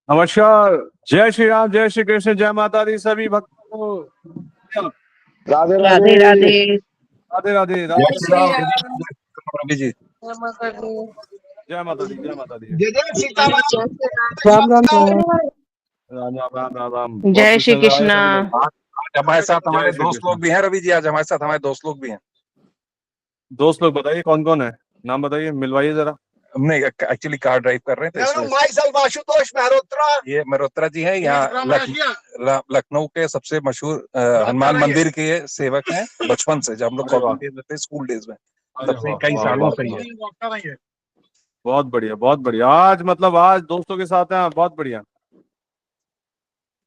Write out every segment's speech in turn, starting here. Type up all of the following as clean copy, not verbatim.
नमस्कार। जय श्री राम, जय श्री कृष्ण, जय माता दी सभी भक्तों को। राधे राधे राधे। राधे राधे। जय राधे श्री राम रवि जी। जय माता दी, जय माता दी। जय जय सीताराम। राम राम राम। राम राम राम राम राम। जय श्री कृष्ण। आज हमारे साथ हमारे जय श्री दोस्त कृष्ण। लोग भी हैं रवि जी। आज हमारे साथ हमारे दोस्त लोग भी हैं। दोस्त लोग बताइए कौन कौन है, नाम बताइए, मिलवाइए जरा। हमने एक्चुअली कार ड्राइव कर रहे थे इसलिए। My self Ashutosh Mehrotra. ये मेहरोत्रा जी हैं, यहाँ लखनऊ के सबसे मशहूर हनुमान मंदिर के सेवक हैं बचपन से, जब हम लोग अरे वाह, कॉलेज में थे, स्कूल डेज में, अरे तब से वाह, कई वाह, सालों वाह, से ही वाह। है। बहुत बढ़िया, बहुत बढ़िया। आज मतलब आज दोस्तों के साथ हैं, बहुत बढ़िया।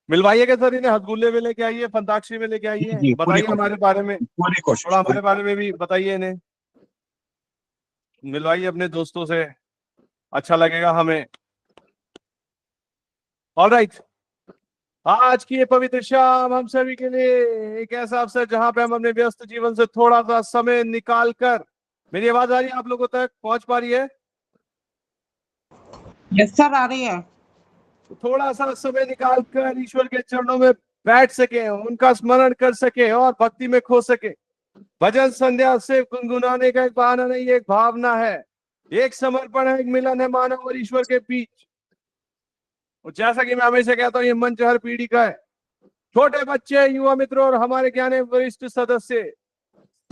मिलवाइएगा सर इन्हें, हथगुल्ले में लेके आइए, फंताक्षरी में लेके आइए, जी, पूरी बताइए हमारे बारे में, पूरी कोशिश। थोड़ा हमारे बारे में भी बताइए इन्हें, मिलवाइए अपने दोस्तों से, अच्छा लगेगा हमें। ऑलराइट, आज की ये पवित्र शाम हम सभी के लिए एक ऐसा अवसर जहां पे हम अपने व्यस्त जीवन से थोड़ा सा समय निकाल कर, मेरी आवाज आ रही है आप लोगों तक, पहुंच पा रही है? यस सर, आ रही है। तो थोड़ा सा समय निकाल कर ईश्वर के चरणों में बैठ सके, उनका स्मरण कर सके और भक्ति में खो सके। भजन संध्या सिर्फ गुनगुनाने का एक बहाना नहीं, एक भावना है, एक समर्पण है, एक मिलन है मानव और ईश्वर के बीच। और जैसा कि मैं हमेशा कहता हूँ, ये मंच हर पीढ़ी का है, छोटे बच्चे, युवा मित्रों और हमारे ज्ञानी वरिष्ठ सदस्य,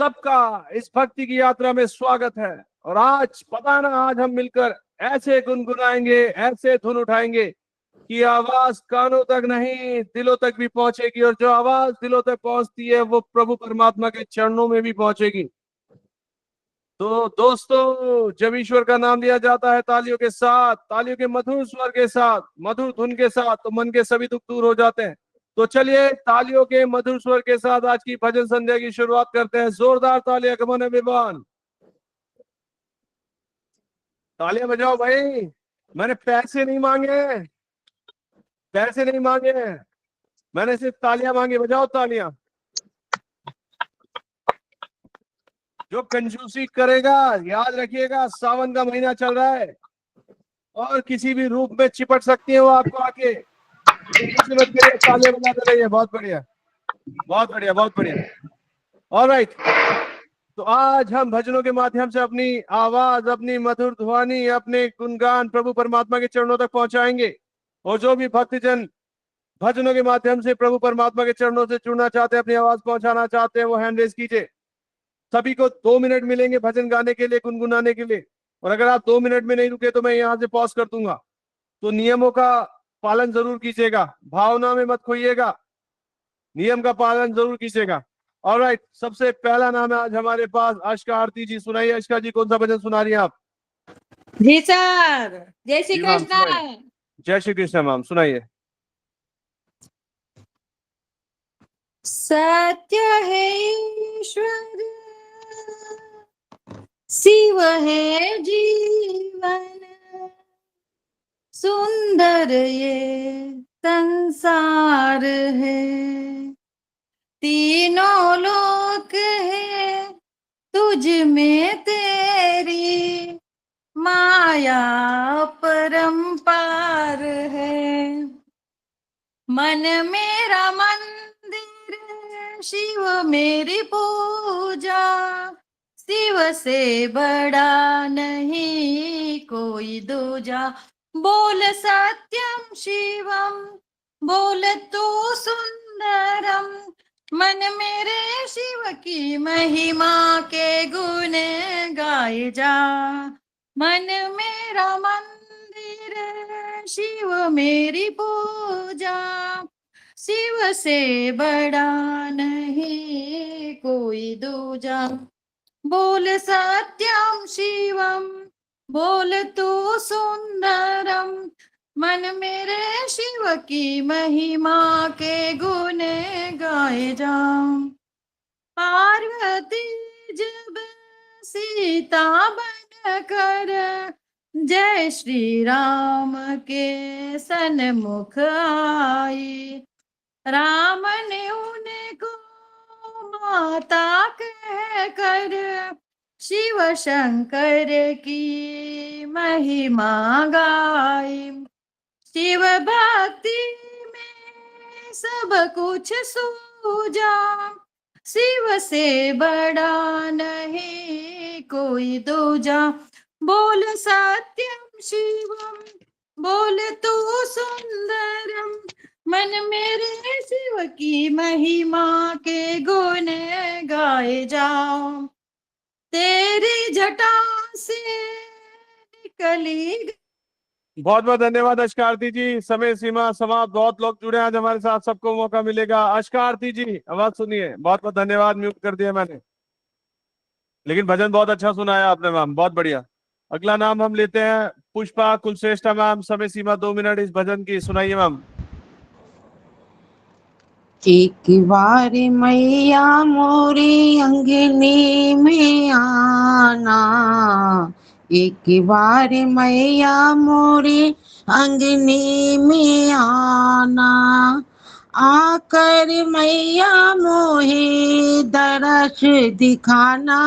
सबका इस भक्ति की यात्रा में स्वागत है। और आज पता ना, आज हम मिलकर ऐसे गुनगुनाएंगे, ऐसे धुन उठाएंगे कि आवाज कानों तक नहीं दिलों तक भी पहुंचेगी, और जो आवाज दिलों तक पहुंचती है वो प्रभु परमात्मा के चरणों में भी पहुंचेगी। तो दोस्तों, जब ईश्वर का नाम लिया जाता है तालियों के साथ, तालियों के मधुर स्वर के साथ, मधुर धुन के साथ, तो मन के सभी दुख दूर हो जाते हैं। तो चलिए तालियों के मधुर स्वर के साथ आज की भजन संध्या की शुरुआत करते हैं। जोरदार तालियां, कमन एवरीवन, तालियां बजाओ भाई। मैंने पैसे नहीं मांगे, पैसे नहीं मांगे, मैंने सिर्फ तालियां मांगी। बजाओ तालियां। जो कंजूसी करेगा, याद रखिएगा सावन का महीना चल रहा है और किसी भी रूप में चिपट सकती है वो आपको आके। कंजूसी मत करिए, तालियां बजाते रहिए। बहुत बढ़िया, बहुत बढ़िया, बहुत बढ़िया। ऑलराइट, तो आज हम भजनों के माध्यम से अपनी आवाज, अपनी मधुर ध्वनि, अपने गुणगान प्रभु परमात्मा के चरणों तक पहुंचाएंगे। और जो भी भक्तजन भजनों के माध्यम से प्रभु परमात्मा के चरणों से जुड़ना चाहते हैं, अपनी आवाज पहुंचाना चाहते हैं, वो हैंड रेज कीजिए। सभी को 2 मिनट मिलेंगे भजन गाने के लिए, गुनगुनाने के लिए। और अगर आप 2 मिनट में नहीं रुके तो मैं यहाँ से पॉज कर दूंगा। तो नियमों का पालन जरूर कीजिएगा, भावना में मत खोइएगा, नियम का पालन जरूर कीजिएगा। ऑलराइट, सबसे पहला नाम है आज हमारे पास अश्का आरती जी। सुनाइए अश्का जी, कौन सा भजन सुना रही हैं आप? जी सर, जय श्री जी मैम, कृष्ण। सुनाइए। जय श्री कृष्ण मैम, सुनाइए। सत्य है ईश्वर, शिव है जीवन, सुंदर ये संसार है, तीनों लोक है तुझ में तेरी, माया परंपार है। मन मेरा मंदिर, शिव मेरी पूजा, शिव से बड़ा नहीं कोई दूजा। बोल सत्यम शिवम, बोल तू सुंदरम, मन मेरे शिव की महिमा के गुण गाए जा। मन मेरा मंदिर, शिव मेरी पूजा, शिव से बड़ा नहीं कोई दूजा। बोल सत्यम शिवम, बोल तू सुंदरम, मन मेरे शिव की महिमा के गुण गाए जा। पार्वती जब सीता बन कर जय श्री राम के सन्मुख आई, राम ने उनको माता कह कर शिव शंकर की महिमा गाई। शिव भक्ति में सब कुछ सूझा, शिव से बड़ा नहीं कोई दूजा। बोल सत्यम शिवम, बोल तू सुंदरम, मन मेरे शिव की महिमा के गुण गाए जाओ। तेरी जटा से निकली। बहुत बहुत धन्यवाद अशका आरती जी। समय सीमा समाप्त। बहुत लोग जुड़े आज हमारे साथ, सबको मौका मिलेगा। अशका आरती जी आवाज सुनिए। बहुत बहुत धन्यवाद। म्यूट कर दिया मैंने, लेकिन भजन बहुत अच्छा सुनाया आपने मैम, बहुत बढ़िया। अगला नाम हम लेते हैं पुष्पा कुलश्रेष्ठा मैम। समय सीमा 2 मिनट इस भजन की, सुनाइए मैम। एक बार मैया मोरी अंगनी में आना, एक बार मैया मोरी अंगनी में आना, आकर मैया मोहे दरस दिखाना,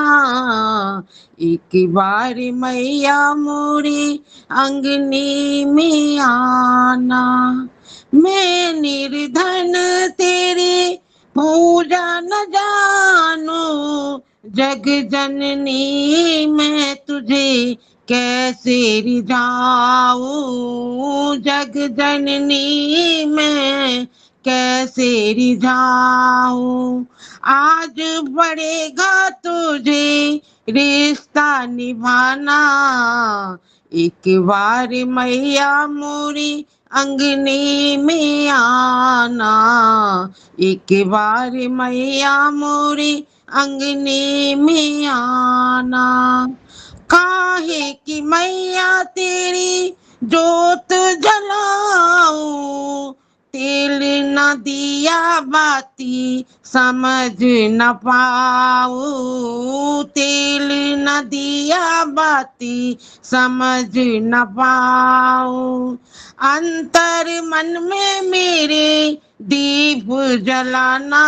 एक बार मैया मोरी अंगनी में आना। मैं निर्धन तेरी पूजा न जानू, जग जननी मैं तुझे कैसे रिझाऊं, जग जननी मैं कैसे रिझाऊं। आज पड़ेगा तुझे रिश्ता निभाना, एक बार मैया मोरी अंगनी में आना, एक बार मैया मोरी अंगनी में आना। काहे कि मैया तेरी जोत जलाऊं, तेल न दिया बाती समझ न पाऊं, तेल न दिया बाती समझ न पाऊं। अंतर मन में मेरे दीप जलाना,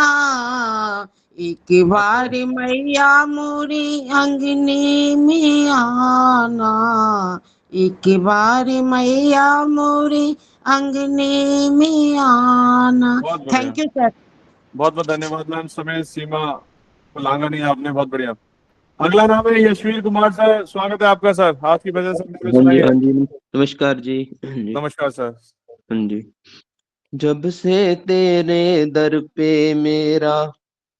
एक बार मैया मोरी अंगनी में आना, एक बार मैया मोरी अंगनी में आना। बहुत बढ़िया। Thank you sir. बहुत बहुत धन्यवाद मैम। समय सीमा को लांगा नहीं आपने, बहुत बढ़िया। अगला नाम है यशवीर कुमार सर। स्वागत है आपका सर। आज की भजन संध्या में हाँ जी, सुनाइए। हाँ जी, नमस्कार जी। हाँ जी, नमस्कार सर। हाँ जी। जब से तेरे दर पे मेरा,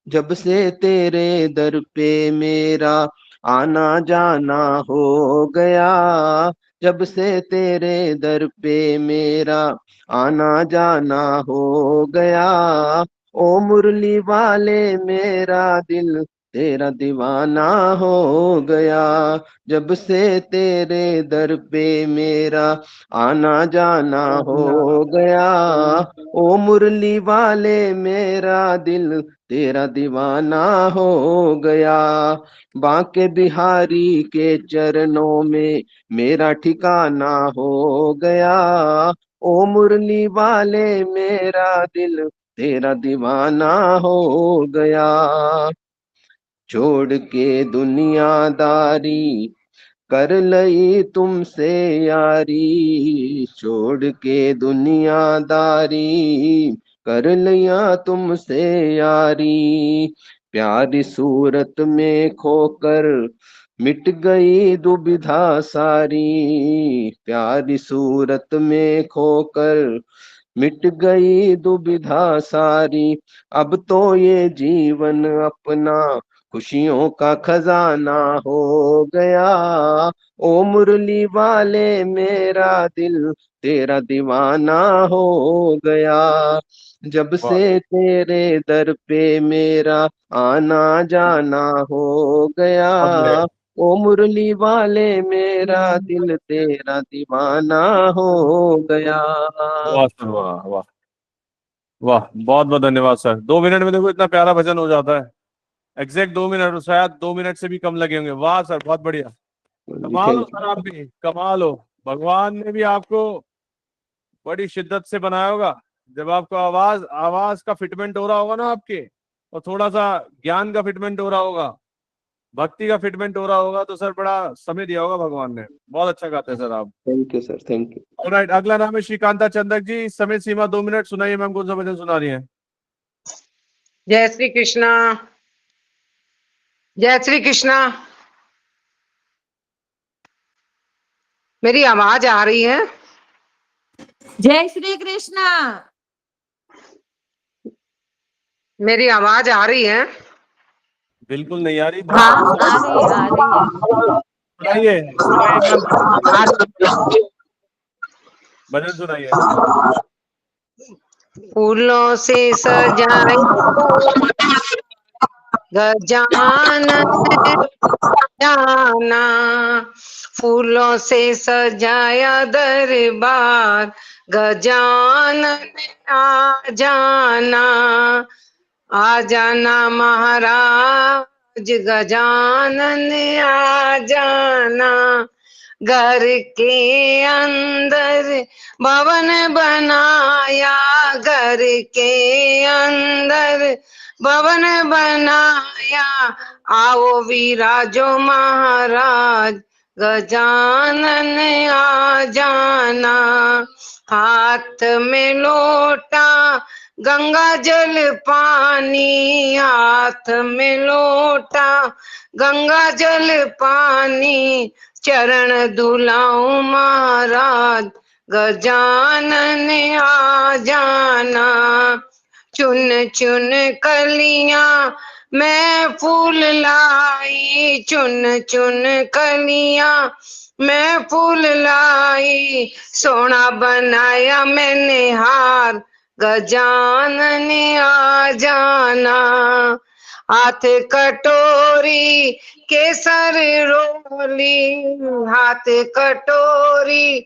जब से तेरे दर पे मेरा आना जाना हो गया, जब से तेरे दर पे मेरा आना जाना हो गया, ओ मुरली वाले मेरा दिल तेरा दीवाना हो गया, जब से तेरे दर पे मेरा आना जाना हो गया, ओ मुरली वाले मेरा दिल तेरा दीवाना हो गया, बांके बिहारी के चरणों में मेरा ठिकाना हो गया, ओ मुरली वाले मेरा दिल तेरा दीवाना हो गया, छोड़ के दुनियादारी कर लई तुमसे यारी, छोड़ के दुनियादारी कर लिया तुमसे यारी, प्यारी सूरत में खोकर मिट गई दुविधा सारी, प्यारी सूरत में खोकर मिट गई दुविधा सारी, अब तो ये जीवन अपना खुशियों का खजाना हो गया, ओ मुरली वाले मेरा दिल तेरा दीवाना हो गया, जब वाह से तेरे दर पे मेरा आना जाना हो गया, बहुत बढ़िया। ओ मुरली वाले मेरा दिल तेरा दीवाना हो गया। वाह सर, वाह वाह वाह। बहुत बहुत धन्यवाद सर। 2 मिनट में देखो इतना प्यारा भजन हो जाता है। एग्जैक्ट 2 मिनट, शायद 2 मिनट से भी कम लगे होंगे। वाह सर, बहुत बढ़िया। कमाल हो थैंक सर, आप भी कमाल हो। भगवान ने भी आपको बड़ी शिद्दत से बनाया होगा। जब आपको आवाज आवाज का फिटमेंट हो रहा होगा ना आपके, और थोड़ा सा ज्ञान का फिटमेंट हो रहा होगा, भक्ति का फिटमेंट हो रहा होगा तो सर बड़ा समय दिया होगा भगवान ने। बहुत अच्छा गाते हैं सर आप। Thank you sir, thank you. Alright, अगला नाम है श्रीकांता चंदक जी। समय सीमा 2 मिनट। सुनाइए मैम, कौन सा भजन सुना रही है? जय श्री कृष्णा, जय श्री कृष्णा। मेरी आवाज आ रही है? जय श्री कृष्णा। मेरी आवाज आ रही है? बिल्कुल नहीं आ रही। हाँ आ रही है, आ रही है। सुनाइए सुनाइए मैम, भजन सुनाइए। फूलों से सजाए गजानन जाना, फूलों से सजाया दरबार, गजानन आ जाना, आ जाना महाराज, गजानन आ जाना। घर के अंदर भवन बनाया, घर के अंदर भवन बनाया, आओ विराजो महाराज, गजानन आ जाना। हाथ में लोटा गंगा जल पानी, हाथ में लोटा गंगा जल पानी, चरण धुलाऊं महाराज, गजानन आ जाना। चुन चुन कलियां मैं फूल लाई, चुन चुन कलियां मैं फूल लाई, सोना बनाया मैंने हार, गजानन आ जाना। हाथ कटोरी केसर रोली, हाथ कटोरी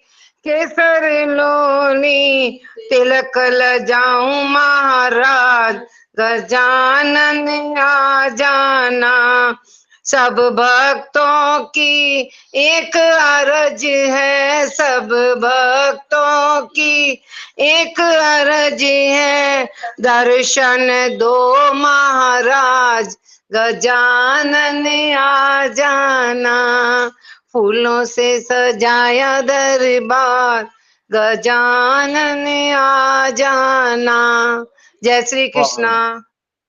केसर लोली, तिलक लजाऊं महाराज, गजानन आ जाना। सब भक्तों की एक अरज है, सब भक्तों की एक अरज है, दर्शन दो महाराज, गजानन आ जाना। फूलों से सजाया दरबार, गजानन आ जाना। जय श्री कृष्णा।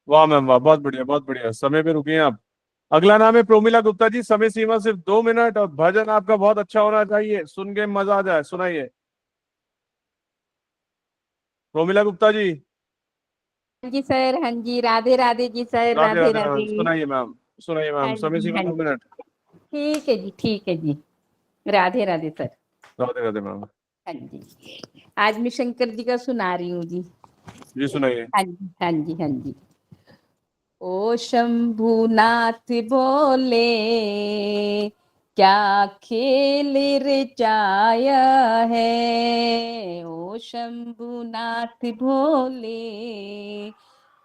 वाह मैम वाह, बहुत बढ़िया बहुत बढ़िया। समय पे रुकिए आप। अगला नाम है प्रोमिला गुप्ता जी। समय सीमा सिर्फ 2 मिनट और भजन आपका बहुत अच्छा होना चाहिए, सुन के मजा आ जाए। सुनाइए प्रोमिला गुप्ता जी। हाँ जी सर, हाँ जी, राधे राधे जी सर, राधे राधे राधे मैम, राधे। सुनाइए मैम, सुनाइए हाँ मैम। समय जी सीमा हाँ 2 जी, मिनट। ठीक है जी, ठीक है जी। राधे राधे सर। राधे राधे मैम हाँ जी, आज मैं शंकर जी का सुना रही हूँ जी। जी, सुनाइए। हाँ जी हाँ जी हाँ जी। ओ शंभुनाथ बोले, क्या खेल रचाया है। ओ शंभुनाथ भोले,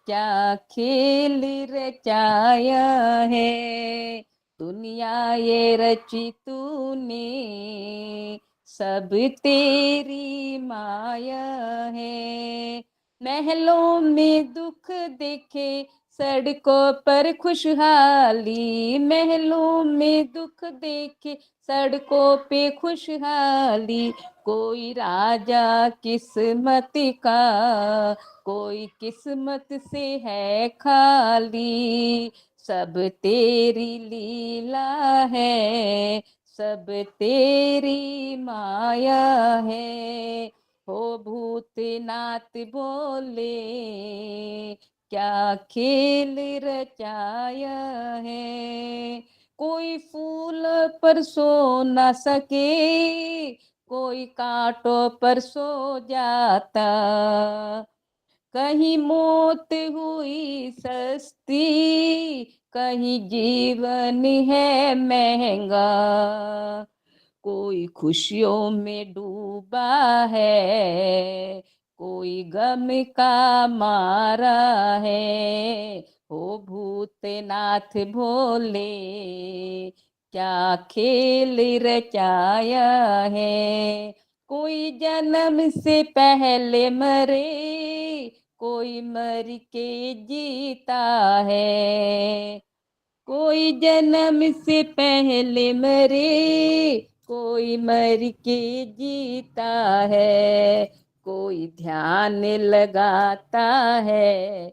क्या खेल रचाया है। दुनिया ये रची तूने, सब तेरी माया है। महलों में दुख देखे, सड़कों पर खुशहाली। महलों में दुख देखे, सड़कों पे खुशहाली। कोई राजा किस्मत का, कोई किस्मत से है खाली। सब तेरी लीला है, सब तेरी माया है। हो भूतनाथ बोले, क्या खेल रचाया है। कोई फूल पर सो न सके, कोई कांटों पर सो जाता। कहीं मौत हुई सस्ती, कहीं जीवन है महंगा। कोई खुशियों में डूबा है, कोई गम का मारा है। हो भूतनाथ भोले, क्या खेल रचाया है। कोई जन्म से पहले मरे, कोई मर के जीता है। कोई जन्म से पहले मरे, कोई मर के जीता है, कोई ध्यान लगाता है,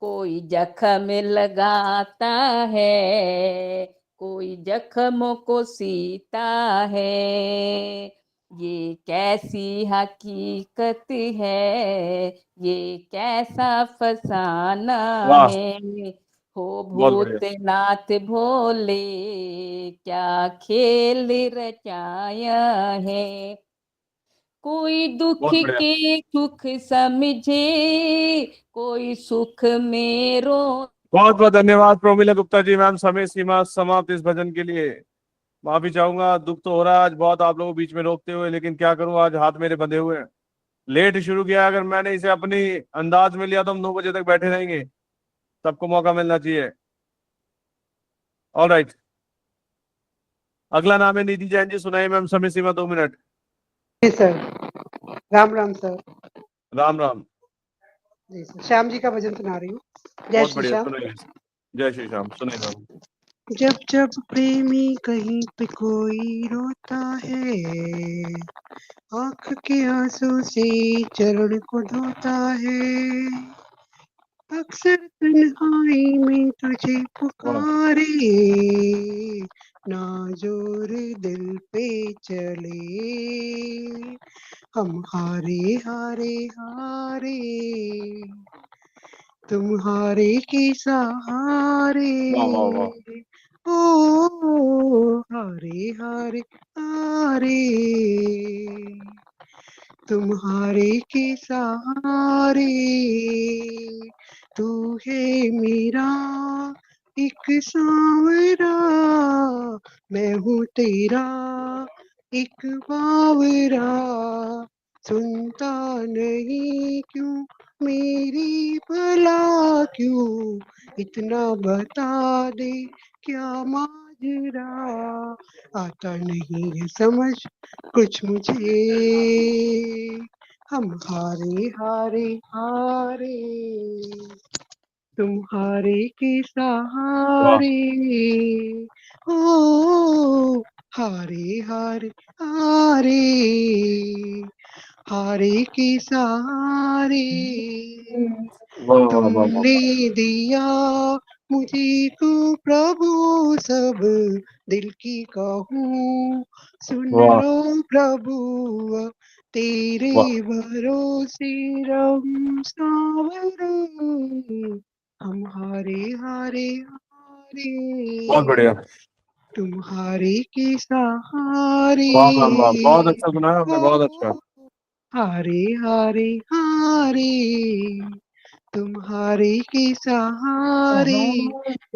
कोई जख्म लगाता है, कोई जख्मों को सीता है। ये कैसी हकीकत है, ये कैसा फसाना वाह, है। हो बहुत बढ़िया। भूतनाथ भोले, क्या खेल रचाया है। कोई दुख बहुत बढ़िया। के सुख समझे, कोई सुख में रो। बहुत बहुत धन्यवाद प्रोमिला गुप्ता जी। मैम समय सीमा समाप्त इस भजन के लिए। माफी चाहूंगा, दुख तो हो रहा है आज बहुत आप लोगों को बीच में रोकते हुए, लेकिन क्या करूं, आज हाथ मेरे बंधे हुए हैं। लेट शुरू किया, अगर मैंने इसे अपनी अंदाज में लिया तो हम 9 बजे तक बैठे रहेंगे। सबको मौका मिलना चाहिए। ऑल राइट, अगला नाम है निधि जैन जी। सुनाइए मैम, समय सीमा 2 मिनट। जी सर, राम राम सर। राम राम। जी सर, श्याम जी का भजन सुना रही हूँ। जय बहुत श्री बढ़िया, श्याम। सुनाइए। जय श्री श्याम, सुनाइए मैम। जब जब प्रेमी कहीं पे कोई रोता है, आंख के आंसू से चरण को धोता है, अक्सर तन्हाई में तुझे पुकारे, ना जोर दिल पे चले, हम हारे हारे हारे, तुम्हारे के सहारे, वाह वाह वाह। ओ हारे हारे हारे, तुम्हारे के सहारे, तू है मेरा एक सांवरा, मैं हूँ तेरा एक बावरा, सुनता नहीं क्यों मेरी भला, क्यों इतना बता दे क्या माजरा, आता नहीं है समझ कुछ मुझे, हम हारे हारे हारे, तुम्हारे के सहारे, ओ हारे हारे हारे, हारे के सहारे, वाह वाह वाह वाह। तुमने दिया मुझे तो प्रभु सब दिल की कहूँ, सुन वाह लो प्रभु तेरे वाह। भरोसे रहूं सांवरे, हम हारे हारे हारे, बहुत बढ़िया। तुम्हारे के सहारे, वाह वाह वाह, बहुत अच्छा सुनाया आपने, बहुत अच्छा। ओ हारे हारे हारे, तुम्हारे के सहारे।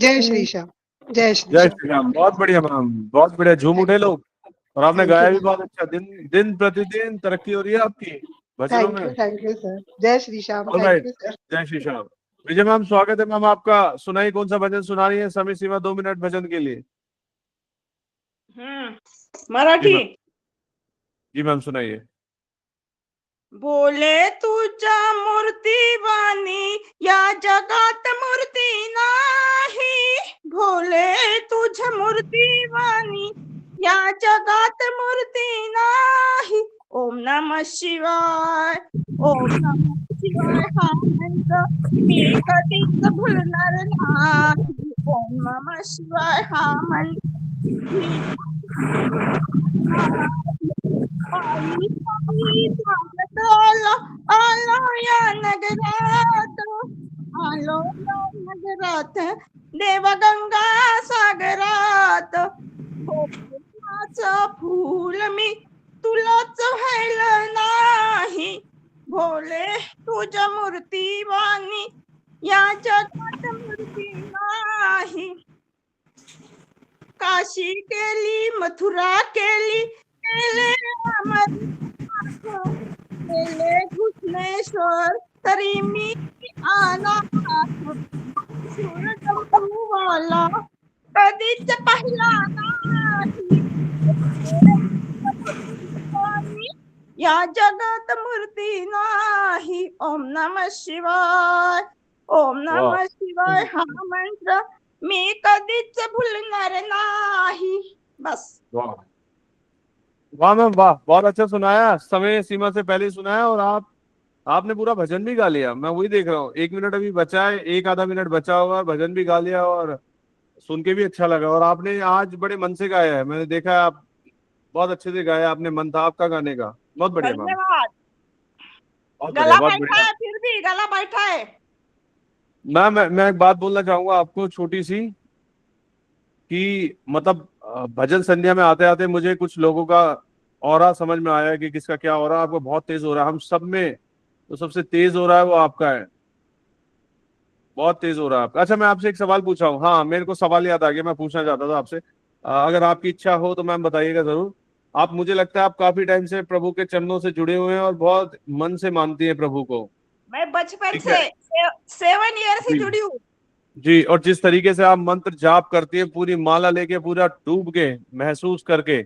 जय श्री श्याम, जय श्री जय श्याम। श्री राम। बहुत बढ़िया मैम, बहुत बढ़िया, झूम उठे लोग। और आपने थैंक यू गाया भी बहुत अच्छा। दिन दिन प्रतिदिन तरक्की हो रही है आपकी भजनों में। Thank you sir. जय Shri Shyam, all thank right, you sir. जय श्री श्याम। विजय मैम, स्वागत है मैम आपका। सुनाइए कौन सा भजन सुना रही है। समय सीमा 2 मिनट भजन के लिए। जी मराठी। मैम, जी मैम सुनाइए। बोले तुझ्या मूर्तीवाणी या जगात मूर्ती नाही, भोले तुझ्या मूर्तीवाणी या जगात मूर्ती नाही, ओम नमः शिवाय, ओम नमः शिवाय हा मंत्र मी कधीच भूलणार नाही, ओम नमः शिवाय हा मंत्र मी पायी पायी चालत आलो, आलो या नगरात, आलो या नगरात, देवगंगा सागरात, गोकुळाचं फूल मी तुलाच व्हायला नाही, भोले तुझ्या मूर्तीवाणी या जगात मूर्ती नाही, काशी केली मथुरा केली केले अमरनाथ, केले घुसलेश्वर तरी मी अनाथ, सूरजंबूवाला कधीच पाहिला नाही, या जगात मूर्ती नाही, ओम नमः शिवाय, ओम वाह नमः शिवाय हा मंत्र मी कधीच भूलणार नाही. बस. वाह वाह मैम वाह, बहुत अच्छा सुनाया, समय सीमा से पहले सुनाया। और आपने पूरा भजन भी गा लिया, मैं वही देख रहा हूँ। 1 मिनट अभी बचा है, एक आधा मिनट बचा होगा, भजन भी गा लिया और सुन के भी अच्छा लगा। और आपने आज बड़े मन से गाया है, मैंने देखा है, आप बहुत अच्छे से गाया, आपने मन था आपका गाने का। बहुत बढ़िया मैम, धन्यवाद. बहुत बढ़िया, गला बहुत बैठा बढ़िया। है, फिर भी गला बैठा है. मैं एक बात बोलना चाहूंगा आपको छोटी सी, कि मतलब भजन संध्या में आते आते मुझे कुछ लोगों का ऑरा समझ में आया कि किसका क्या ऑरा आपको बहुत तेज हो रहा है। हम सब में तो सबसे तेज हो रहा है वो आपका है, बहुत तेज हो रहा है आपका। अच्छा मैं आपसे एक सवाल पूछा हूँ, हाँ मेरे को सवाल याद आ गया, मैं पूछना चाहता था आपसे। अगर आपकी इच्छा हो तो मैम बताइएगा जरूर। आप, मुझे लगता है आप काफी टाइम से प्रभु के चरणों से जुड़े हुए हैं और बहुत मन से मानती हैं प्रभु को। मैं बचपन ठीक से है 7 ईयर से जी जुड़ी हूँ. जी, और जिस तरीके से आप मंत्र जाप करती है, पूरी माला लेके, पूरा डूब के महसूस करके,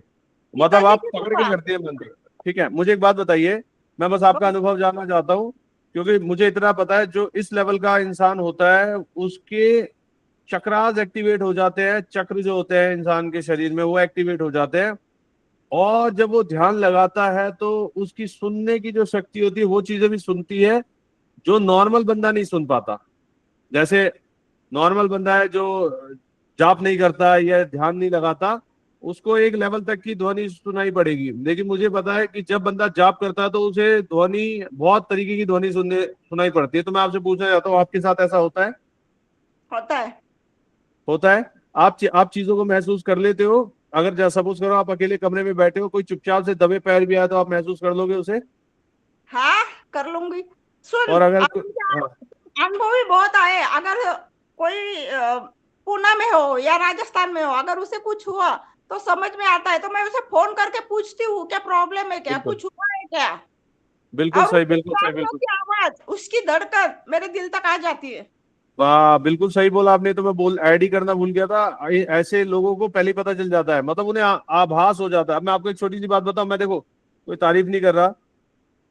मतलब पिताजी आप की पकड़ के कृपा. करती है मंत्र। ठीक है, मुझे एक बात बताइए, मैं बस आपका अनुभव जानना चाहता हूँ, क्योंकि मुझे इतना पता है जो इस लेवल का इंसान होता है उसके चक्रास एक्टिवेट हो जाते हैं, चक्र जो होते हैं इंसान के शरीर में वो एक्टिवेट हो जाते हैं। और जब वो ध्यान लगाता है तो उसकी सुनने की जो शक्ति होती है वो चीजें भी सुनती है जो नॉर्मल बंदा नहीं सुन पाता। जैसे नॉर्मल बंदा है जो जाप नहीं करता या ध्यान नहीं लगाता, उसको एक लेवल तक की ध्वनि सुनाई पड़ेगी, लेकिन मुझे पता है कि जब बंदा जाप करता है तो उसे ध्वनि, बहुत तरीके की ध्वनि सुनाई पड़ती है। तो मैं आपसे पूछना चाहता हूँ, आपके साथ ऐसा होता है? होता है. होता है। आप चीजों को महसूस कर लेते हो? अगर सपोज करो आप अकेले कमरे में बैठे हो, कोई चुपचाप से दबे पैर भी आया तो आप महसूस कर लोगे उसे? हाँ, कर लूंगी. सुन, और अगर अब मुझे हाँ, अनुभव भी बहुत आए. अगर कोई पुणे में हो या राजस्थान में हो, अगर उसे कुछ हुआ तो समझ में आता है, तो मैं उसे फोन करके पूछती हूँ क्या प्रॉब्लम है, क्या बिल्कुल कुछ हुआ है क्या. बिल्कुल और सही, उसकी बिल्कुल सही, सांसों बिल्कुल। की आवाज, उसकी धड़कन मेरे दिल तक आ जाती है. वाह, बिल्कुल सही बोला आपने, तो मैं ऐड ही करना भूल गया था। ऐसे लोगों को पहले ही पता चल जाता है, मतलब उन्हें आभास हो जाता है। अब मैं आपको एक छोटी सी बात बताऊं, मैं देखो कोई तारीफ नहीं कर रहा,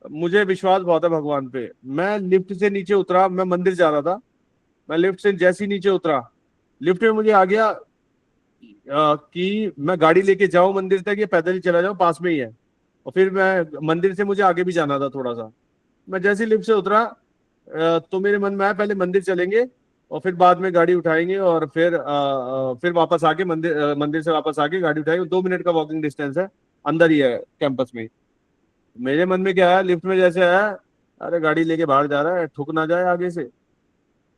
मुझे विश्वास बहुत है भगवान पे। मैं लिफ्ट से नीचे उतरा, मैं मंदिर जा रहा था, मैं लिफ्ट से जैसे ही नीचे उतरा, लिफ्ट में मुझे आ गया कि मैं गाड़ी लेके जाऊं मंदिर तक या पैदल ही चला जाऊं, पास में ही है। और फिर मैं मंदिर से मुझे आगे भी जाना था थोड़ा सा। मैं जैसे ही लिफ्ट से उतरा तो मेरे मन में आया पहले मंदिर चलेंगे और फिर बाद में गाड़ी उठाएंगे, और फिर वापस आके मंदिर से वापस आके गाड़ी उठाएंगे। 2 मिनट का वॉकिंग डिस्टेंस है, अंदर ही है कैंपस में। मेरे मन में क्या आया, लिफ्ट में जैसे आया, अरे गाड़ी लेके बाहर जा रहा है, ठुक ना जाए आगे से।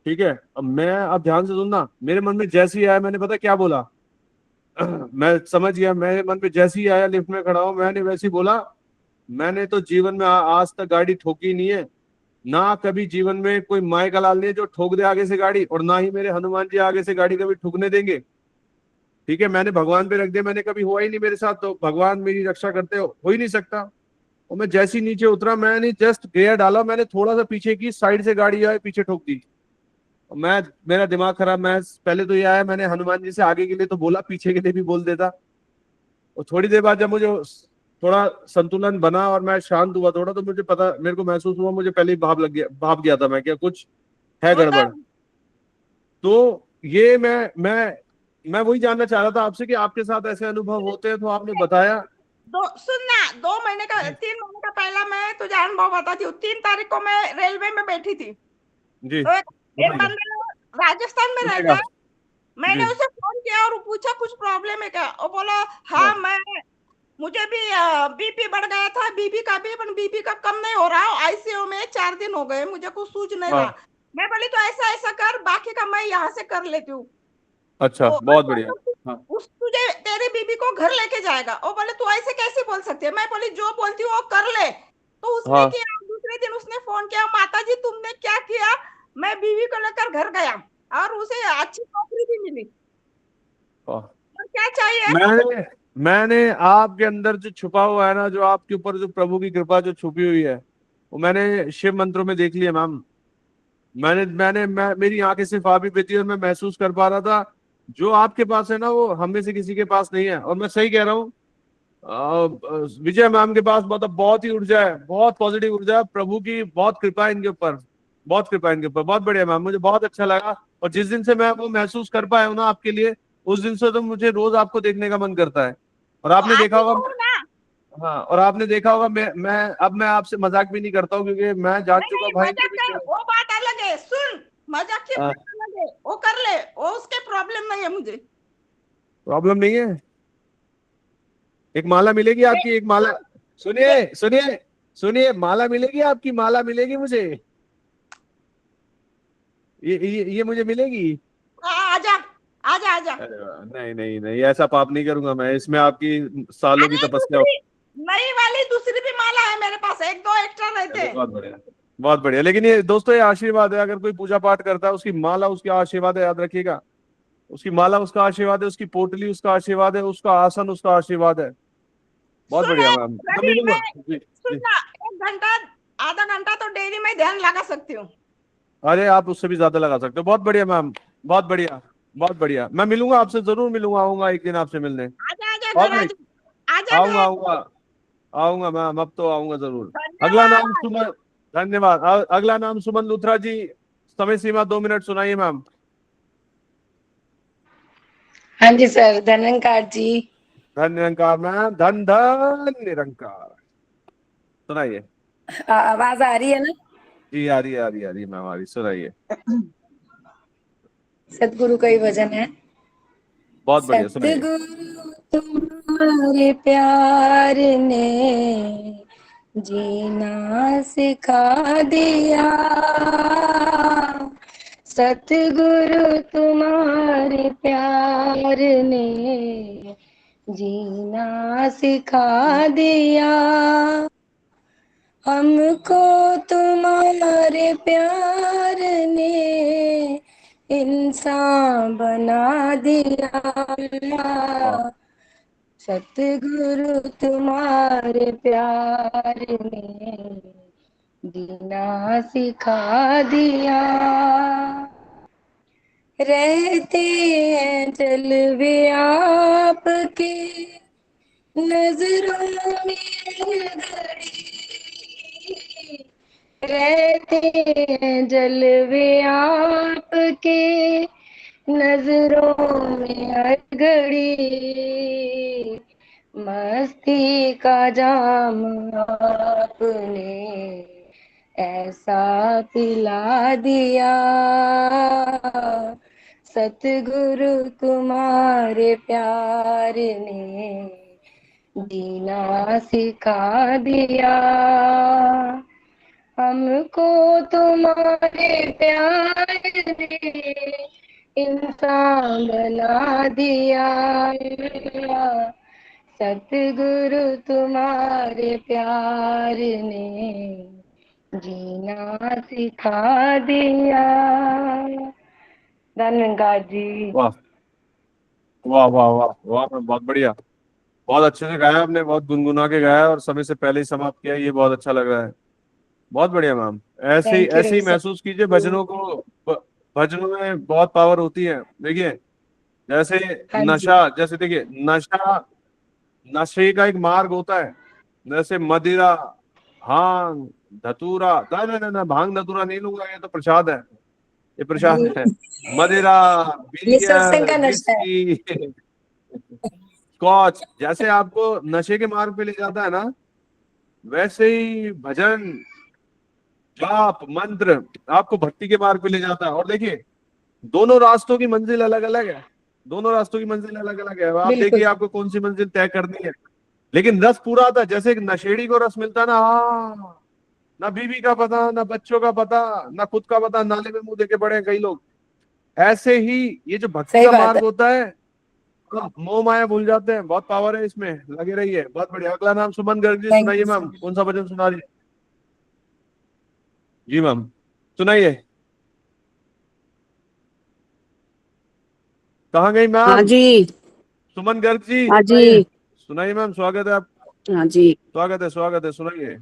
ठीक है, अब ध्यान से सुनना, मेरे मन में जैसे ही आया मैंने पता क्या बोला मैं समझ गया, मेरे मन में जैसे ही आया, लिफ्ट में खड़ा हूं, मैंने वैसे ही बोला, मैंने तो जीवन में आज तक गाड़ी ठोकी नहीं है, ना कभी जीवन में कोई माई का लाल नहीं है जो ठोक दे आगे से गाड़ी, और ना ही मेरे हनुमान जी आगे से गाड़ी कभी ठुकने देंगे। ठीक है, मैंने भगवान पे रख दिया, मैंने कभी हुआ ही नहीं मेरे साथ, तो भगवान मेरी रक्षा करते हो ही नहीं सकता। और मैं जैसे ही नीचे उतरा, मैंने जस्ट गियर डाला, मैंने थोड़ा सा पीछे की साइड से गाड़ी आए पीछे ठोक दी। और मेरा दिमाग खराब, मैं पहले तो ये आया, मैंने हनुमान जी से आगे के लिए तो बोला, पीछे के लिए भी बोल देता। और थोड़ी देर बाद जब मुझे थोड़ा संतुलन बना और मैं शांत हुआ थोड़ा, तो मेरे को महसूस हुआ, मुझे पहले ही भाप गया था मैं, क्या कुछ है होता है. गड़बड़। तो ये मैं वही जानना चाह रहा था आपसे कि आपके साथ ऐसे अनुभव होते हैं, तो आपने बताया। सुनना, 2 महीने का, 3 महीने का पहला मैं तुझे अनुभव बताती हूँ. 3 तारीख को मैं रेलवे में बैठी थी, जी तो एक बताइए। बंदा राजस्थान में रहता सुनिएगा है. मैंने जी। उसे फोन किया और पूछा कुछ प्रॉब्लम है क्या. वो बोला हाँ हाँ, मुझे भी बीपी बढ़ गया था, बीपी का भी, पर बीपी का कम नहीं हो रहा. आईसीयू में 4 दिन हो गए, मुझे कुछ सूझ नहीं हाँ, रहा. मैं बोली तो ऐसा ऐसा कर, बाकी का मैं यहाँ से कर लेती हूँ. अच्छा तो बहुत बढ़िया। हाँ उस तुझे तेरे बीबी को घर लेके जाएगा. वो बोले तू ऐसे कैसे बोल सकती है. मैं बोली जो बोलती हूँ वो कर ले. तो उसने हाँ किया. दूसरे दिन उसने फोन किया, माता जी तुमने क्या किया. मैं बीवी को लेकर घर गया और उसे अच्छी नौकरी भी मिली. हाँ। और क्या चाहिए. मैंने आपके अंदर जो छुपा हुआ है ना, जो आपके ऊपर जो प्रभु की कृपा जो छुपी हुई है, वो मैंने शिव मंत्रों में देख लिया मैम। मेरी आंखें सिर्फ आप ही पे थी और मैं महसूस कर पा रहा था, जो आपके पास है ना वो हम में से किसी के पास नहीं है। और मैं सही कह रहा हूँ, विजय मैम के पास बहुत ही ऊर्जा है, बहुत पॉजिटिव ऊर्जा है, प्रभु की बहुत कृपा है इनके ऊपर, बहुत कृपा इनके ऊपर, बहुत बढ़िया मैम, मुझे बहुत अच्छा लगा। और जिस दिन से मैं वो महसूस कर पाया हूं ना आपके लिए, उस दिन से तो मुझे रोज आपको देखने का मन करता है। और आपने आज देखा ही होगा, कहूँ ना, हाँ, और आपने देखा होगा मैं आपसे मजाक भी नहीं करता हूँ, क्योंकि मैं जान नहीं चुका नहीं, भाई इनके मजाक कर, पीछे। वो बात अलग है, सुन, मजाक की हाँ, बात अलग है, वो कर ले, वो उसके प्रॉब्लम नहीं है मुझे। प्रॉब्लम नहीं है। एक माला मिलेगी आपकी, एक माला, सुनिए सुनिए सुनिए, माला मिलेगी आपकी, माला मिलेगी मुझे, ये मुझे मिलेगी। आजा आजा आजा। अरे वाह, नहीं नहीं नहीं, ऐसा पाप नहीं करूंगा मैं, इसमें आपकी सालों की अरे तपस्या हो। दूसरी, नई वाली दूसरी भी माला है मेरे पास, एक दो एक्स्ट्रा रहते चलो हैं। बहुत बढ़िया, बहुत बढ़िया। लेकिन ये दोस्तों, ये आशीर्वाद है, अगर कोई पूजा पाठ करता है उसकी माला उसका आशीर्वाद है, याद रखिएगा। उसकी माला उसका आशीर्वाद है, उसकी पोटली उसका आशीर्वाद है, उसका आसन उसका आशीर्वाद है। बहुत सुन बढ़िया मैम, मैं रवि, मिलूंगा मैं जी जी। सुनना, 1 घंटा, आधा घंटा तो डेली में ध्यान लगा सकती हूँ। अरे आप उससे भी ज्यादा लगा सकते हो, बहुत बढ़िया मैम, बहुत बढ़िया, बहुत बढ़िया। मैं मिलूंगा आपसे, जरूर मिलूंगा, आऊंगा एक दिन आपसे मिलने। आजा आजा और घर, नहीं, आजा आजा आऊंगा घर। आऊंगा आऊंगा मैम, अब तो आऊंगा जरूर। अगला नाम धन्यवाद। सुमन, धन्यवाद। अगला नाम सुमन लूथरा जी, समय सीमा 2 मिनट सुनाइए मैम। हाँ जी सर, धन्यकार जी। धन निरंकार मैम, धन धन निरंकार, सुनाइए। आवाज आ रही है ना? जी आ रही है, आ रही है, आ रही है मैम, आ रही, सुनाइए। सतगुरु का ही भजन है। बहुत बढ़िया, सुनाइए। सतगुरु तुम्हारे प्यार ने जीना सिखा दिया, सतगुरु तुम्हारे प्यार ने जीना सिखा दिया, हमको तुम्हारे प्यार ने इंसान बना दिया, वाह, सतगुरु तुम्हारे प्यार ने जीना सिखा दिया, रहते हैं जलवे आपके नजरों में घड़ी, रहते हैं जलवे आपके नजरों में हर घड़ी, मस्ती का जाम आपने ऐसा पिला दिया, सतगुरु तुम्हारे प्यार ने जीना सिखा दिया, हमको तुम्हारे प्यार ने इंसान बना दिया, सतगुरु तुम्हारे प्यार ने जीना सिखा दिया। धन्यवाद जी। वाह वाह वाह वाह वाह मैम, बहुत बढ़िया, बहुत अच्छे से गाया आपने, बहुत गुनगुना के गाया और समय से पहले ही समाप्त किया, ये बहुत अच्छा लग रहा है। बहुत बढ़िया मैम, थैंक यू ऐसे ही रवि महसूस कीजिए सर। भजनों को। भजनों में बहुत पावर होती है, देखिए। जैसे हाँ जी। नशा, जैसे देखिए, नशा, नशे का एक मार्ग होता है। जैसे मदिरा, भांग, धतूरा, ना ना ना ना, भांग धतूरा नहीं लूंगा, ये तो प्रसाद है, ये प्रसाद है। मदिरा, ये सत्संग बियर, का नशा है। विस्की, स्कॉच, जैसे आपको नशे के मार्ग पे ले जाता है ना, वैसे ही भजन, जाप, मंत्र आपको भक्ति के मार्ग पे ले जाता है। और देखिए, दोनों रास्तों की मंजिल अलग अलग है, दोनों रास्तों की मंजिल अलग अलग है, आप देखिए बिल्कुल। आपको कौन सी मंजिल तय करनी है। लेकिन रस पूरा आता है, जैसे एक नशेड़ी को रस मिलता है ना, ना बीवी का पता, ना बच्चों का पता, ना खुद का पता, नाले में मुंह देके पड़े हैं कई लोग। ऐसे ही ये जो भक्ति सही का बात मार्ग है। होता है, तो मोह माया भूल जाते हैं, बहुत पावर है इसमें, लगे रहिए। बहुत बढ़िया। अगला नाम सुमन गर्ग जी, थैंक सुनाइए यू मैम, सर। कौन सा भजन सुना रही है? जी मैम, सुनाइए। कहाँ गई हाँ मैम? जी। सुमन गर्ग जी, हाँ सुनाइए, जी। सुनाइए मैम, स्वागत है आप, हाँ जी। स्वागत है, सुनाइए।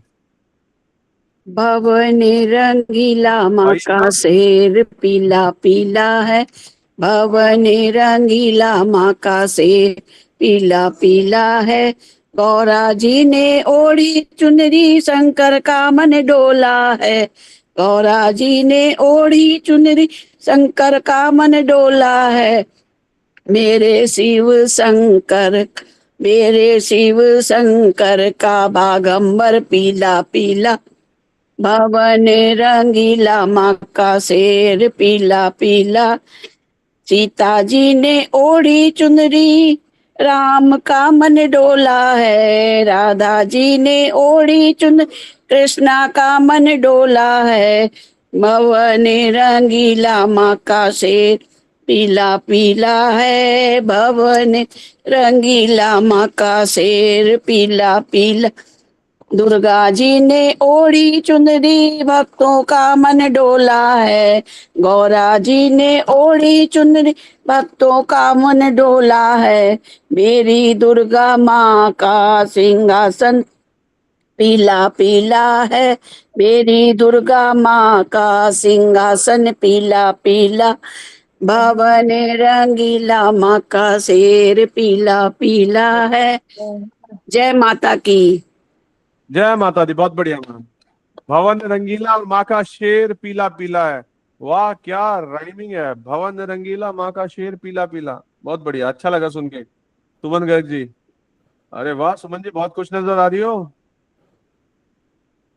भवन रंगीला माँ आइए का मैम। शेर पीला पीला है, भवन रंगीला माँ का शेर पीला पीला है, गौरा जी ने ओढ़ी चुनरी शंकर का मन डोला है, गौरा जी ने ओढ़ी चुनरी, शंकर का मन डोला है। मेरे शिव शंकर, मेरे शिव शंकर का बागंबर पीला पीला, भवन रंगीला, माँ का शेर पीला पीला। सीता जी ने ओढ़ी चुनरी, राम का मन डोला है। राधा जी ने ओढ़ी चुनरी, कृष्णा का मन डोला है। भवन रंगीला, माँ का शेर पीला पीला है। भवन रंगीला, माँ का शेर पीला पीला। दुर्गा जी ने ओढ़ी चुनरी, भक्तों का मन डोला है। गौरा जी ने ओढ़ी चुनरी, भक्तों का मन डोला है। मेरी दुर्गा माँ का सिंहासन पीला पीला है। मेरी दुर्गा माँ का सिंहासन पीला पीला, भवन रंगीला, माँ का शेर पीला पीला है। जय माता की। जय माता दी, बहुत बढ़िया मैम। भवन रंगीला और माँ का शेर पीला पीला है। वाह क्या राइमिंग है, भवन रंगीला माँ का शेर पीला पीला, बहुत बढ़िया, अच्छा लगा सुन के। सुमन गर्ग जी, अरे वाह सुमन जी, बहुत खुश नजर आ रही हो।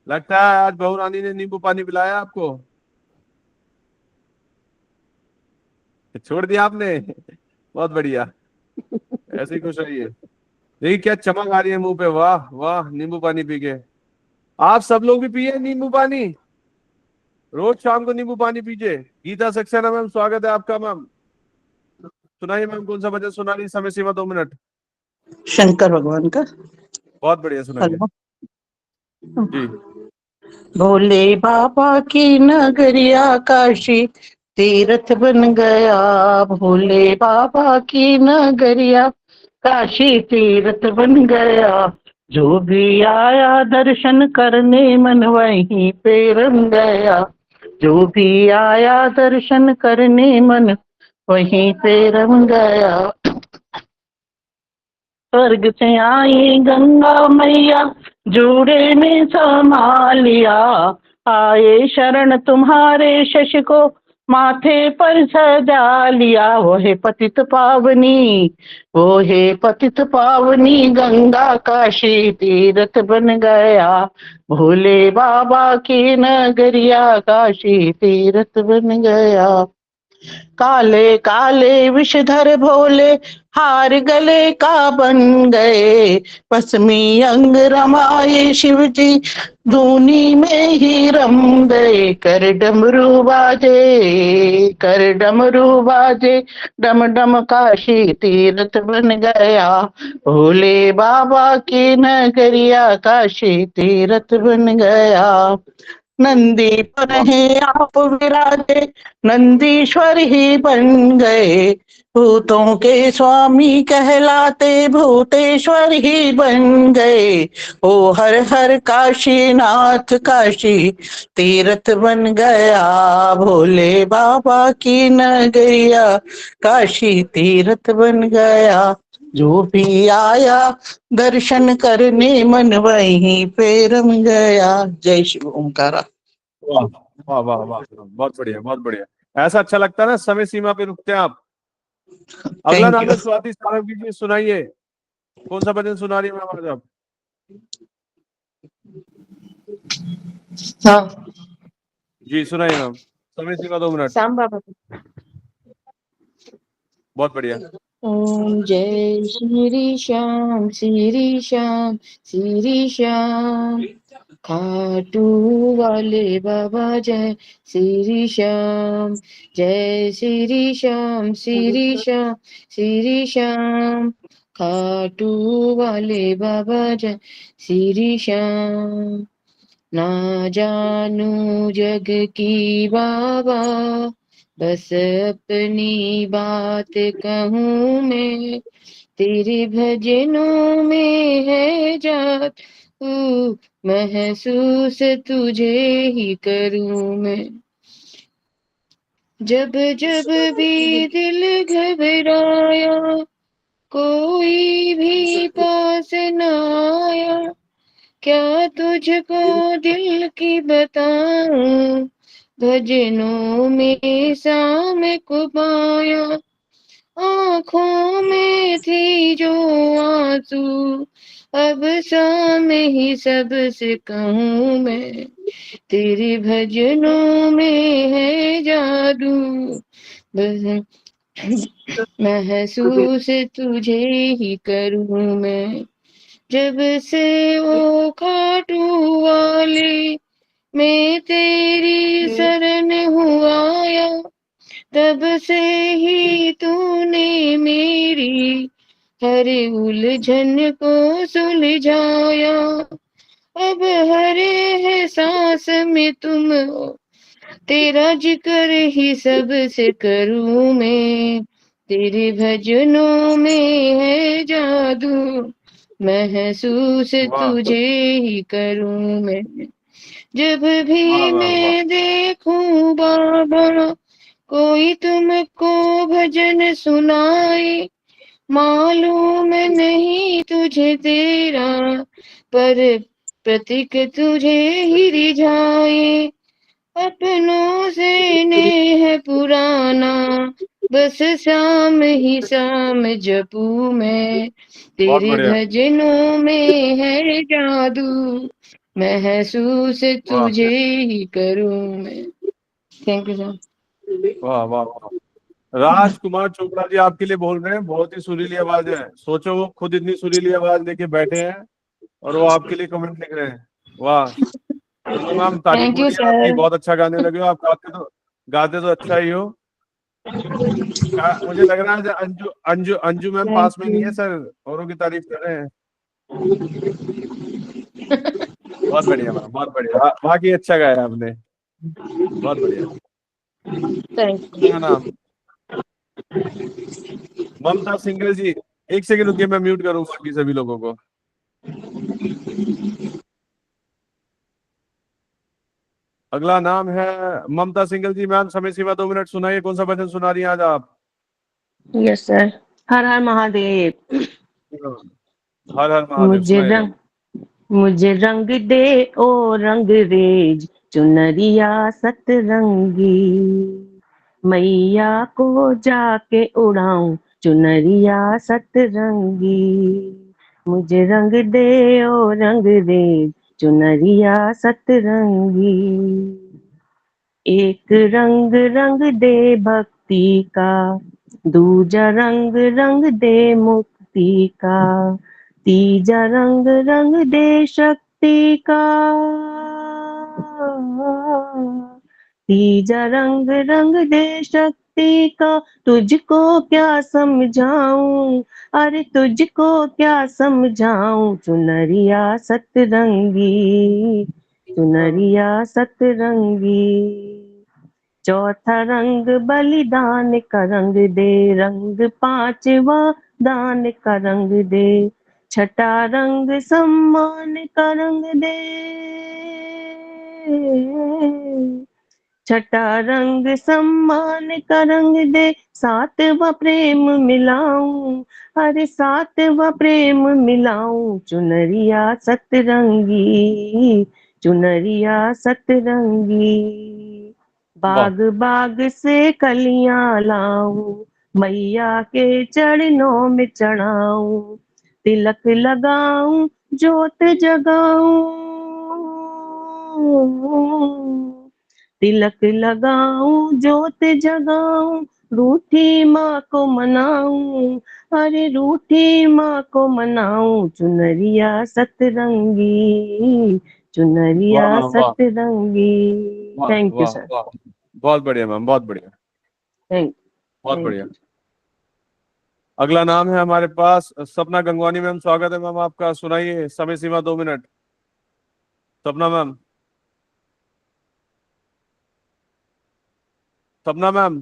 लगता है आज बहू रानी ने नींबू पानी पिलाया आपको, छोड़ दिया आपने। बहुत बढ़िया, ऐसे ही खुश रहिए। देखिए क्या चमक आ रही है मुंह पे, वाह वाह, नींबू पानी पी के। आप सब लोग भी पिए नींबू पानी, रोज शाम को नींबू पानी पीजिए। गीता सक्सेना मैम, स्वागत है आपका मैम। सुनाइए मैम, कौन सा भजन सुना रही, समय सीमा 2 मिनट। शंकर भगवान का। बहुत बढ़िया, सुनाइए हेलो। जी। भोले बाबा की नगरिया काशी तीर्थ बन गया। भोले बाबा की नगरिया काशी तीर्थ बन गया। जो भी आया दर्शन करने मन वहीं पे रम गया। जो भी आया दर्शन करने मन वहीं पे रम गया। स्वर्ग से आई गंगा मैया जूड़े में समा लिया। आए शरण तुम्हारे शश को माथे पर सजा लिया। वो है पतित पावनी, वो है पतित पावनी, गंगा काशी तीर्थ बन गया। भोले बाबा की नगरिया काशी तीर्थ बन गया। काले काले विषधर भोले हार गले का बन गए। पश्चिमी अंग रमाए शिव जी धूनी में ही रम गए। कर डमरू बाजे, कर डमरू बाजे, डम डम काशी तीर्थ बन गया। भोले बाबा की नगरिया काशी तीर्थ बन गया। नंदी पर है आप विराजे, नंदीश्वर ही बन गए। भूतों के स्वामी कहलाते भूतेश्वर ही बन गए। ओ हर हर काशी नाथ काशी तीर्थ बन गया। भोले बाबा की नगरिया काशी तीर्थ बन गया। जो भी आया दर्शन करने मन वहीं पे रम गया। जय शिव ओंकारा। वाह वाह वाह वाह, बहुत बढ़िया बहुत बढ़िया। ऐसा अच्छा लगता है ना, समय सीमा पे रुकते हैं आप। अगला थैंक नाम यू। है स्वाति सारंग जी, सुनाइए कौन सा भजन सुना रही है मैम आज आप। हाँ जी सुनाइए मैम, समय सीमा 2 मिनट। श्याम बाबा। बहुत बढ़िया। ओम जय श्री श्याम श्री श्याम श्री श्याम, खाटू वाले बाबा जय श्री श्याम। जय श्री श्याम श्री श्याम श्री श्याम, खाटू वाले बाबा जय श्री श्याम। ना जानू जग की बाबा, बस अपनी बात कहूँ मैं। तेरे भजनों में है जात, तू महसूस तुझे ही करूँ मैं। जब जब भी दिल घबराया, कोई भी पास न आया, क्या तुझको दिल की बताऊं, भजनों में सामे को पाया, आँखों में थी जो आंसू, अब सामे ही सबसे कहूँ मैं, तेरे भजनों में है जादू, बस महसूस तुझे ही करूँ मैं, जब से वो खाटू वाले मैं तेरी शरण हुआ आया, तब से ही तूने मेरी हर उलझन को सुलझाया, अब हर है सांस में तुम हो, तेरा जिक्र ही सबसे करूं मैं, तेरे भजनों में है जादू, महसूस वाह तुझे ही करूं मैं, जब भी वाह वाह वाह मैं देखूं बाबा कोई तुमको भजन सुनाए, मालूम नहीं तुझे तेरा, पर प्रतीक तुझे ही रिझाए, अपनों से नेह पुराना, बस शाम ही शाम जपू मैं, बहुत तेरे बढ़िया भजनों में है जादू, महसूस वाह तुझे ही करूं मैं। Thank you sir. वाह वाह वाह। राजकुमार चोपड़ा जी आपके लिए बोल रहे हैं, बहुत ही सुरीली आवाज है। सोचो वो खुद इतनी सुरीली आवाज लेके बैठे हैं और वो आपके लिए कमेंट लिख रहे हैं। वाह तो मैम तारीफ थैंक हो यू रही है आपकी, सर। बहुत अच्छा गाने लगे हो आप। गाते तो अच्छा ही हो। मुझे लग रहा है अंजू अंजू अंजू मैम थैंक पास में नहीं यू। है सर, औरों की तारीफ कर रहे हैं। बहुत बढ़िया मैम, बहुत बढ़िया। बाकी अच्छा गाया आपने, बहुत बढ़िया। थैंक क्या नाम? ममता सिंगल जी, एक सेकंड रुकिए, मैं म्यूट करूंगा बाकी सभी लोगों को। अगला नाम है ममता सिंगल जी। मैम समय सीमा 2 मिनट, सुनाइए कौन सा भजन सुना रही हैं आज आप? Yes sir. हर हर महादेव। हर हर महादेव मुझे सुनाइए मैम। रंग मुझे रंग दे ओ रंग रेज, चुनरिया सतरंगी, मैया को जाके उड़ाऊं चुनरिया सतरंगी, मुझे रंग दे ओ रंग रेज, चुनरिया सतरंगी, एक रंग रंग दे भक्ति का, दूजा रंग रंग दे मुक्ति का, तीजा रंग रंग दे शक्ति का, तीजा रंग रंग दे शक्ति का, तुझको क्या समझाऊं, अरे तुझको क्या समझाऊं, चुनरिया सतरंगी, चुनरिया सतरंगी, चौथा रंग बलिदान का रंग दे, रंग पांचवा दान का रंग दे, छठा रंग सम्मान का रंग दे, छठा रंग सम्मान का रंग दे, सातवां प्रेम मिलाऊं, अरे सातवां प्रेम मिलाऊं, चुनरिया सतरंगी, चुनरिया सतरंगी, वाह बाग बाग से कलियां लाऊं, मैया के चरणों में चढ़ाऊं, तिलक लगाऊं ज्योत जगाऊं, तिलक लगाऊं ज्योत जगाऊं, रूठी माँ को मनाऊं, अरे रूठी माँ को मनाऊं, चुनरिया सतरंगी, चुनरिया वाह वाह सतरंगी। वाह थैंक यू वाह सर। वाह, बहुत बढ़िया मैम, बहुत बढ़िया, थैंक बहुत थैंक बढ़िया। यू। अगला नाम है हमारे पास सपना गंगवानी मैम। स्वागत है मैम आपका, सुनाइए समय सीमा 2 मिनट। सपना मैम, सपना मैम,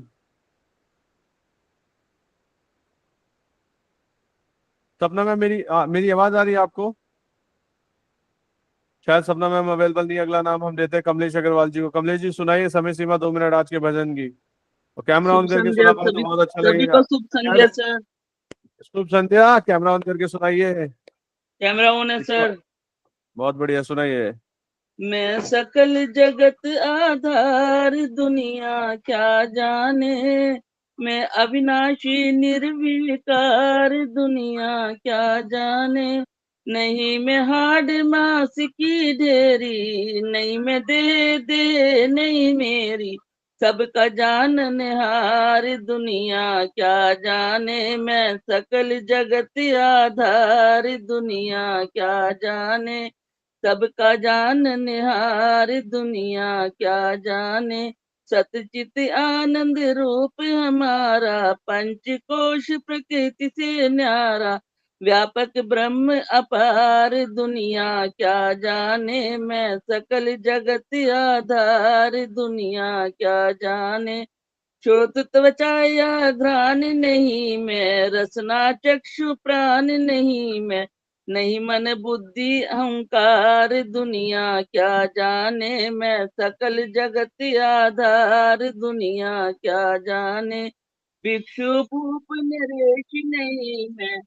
सपना मैम मेरी आवाज आ रही है आपको? शायद सपना मैम अवेलेबल नहीं है। अगला नाम हम देते हैं कमलेश अग्रवाल जी को। कमलेश जी सुनाइए समय सीमा 2 मिनट आज के भजन की, और कैमरा शुभ ऑन करके संध्या सुना पाए तो सभी, बहुत अच्छा सभी लगेगा। को शुभ संध्या सर। शुभ संध्या, कैमरा ऑन करके सुनाइए। कैमरा ऑन है सर। बहुत बढ़िया, सुनाइए। मैं सकल जगत आधार दुनिया क्या जाने, मैं अविनाशी निर्विकार दुनिया क्या जाने, नहीं मैं हाड मास की ढेरी, नहीं मैं दे नहीं मेरी, सबका जाननहार दुनिया क्या जाने, मैं सकल जगत आधार दुनिया क्या जाने, सबका जाननहार दुनिया क्या जाने, सतचित आनंद रूप हमारा, पंचकोश प्रकृति से न्यारा, व्यापक ब्रह्म अपार दुनिया क्या जाने, मैं सकल जगत आधार दुनिया क्या जाने, श्रोत त्वचा या घ्राण नहीं मैं, रसना चक्षु प्राण नहीं मैं, नहीं मन बुद्धि अहंकार दुनिया क्या जाने, मैं सकल जगत आधार दुनिया क्या जाने, भिक्षु भूप नरेश नहीं मैं,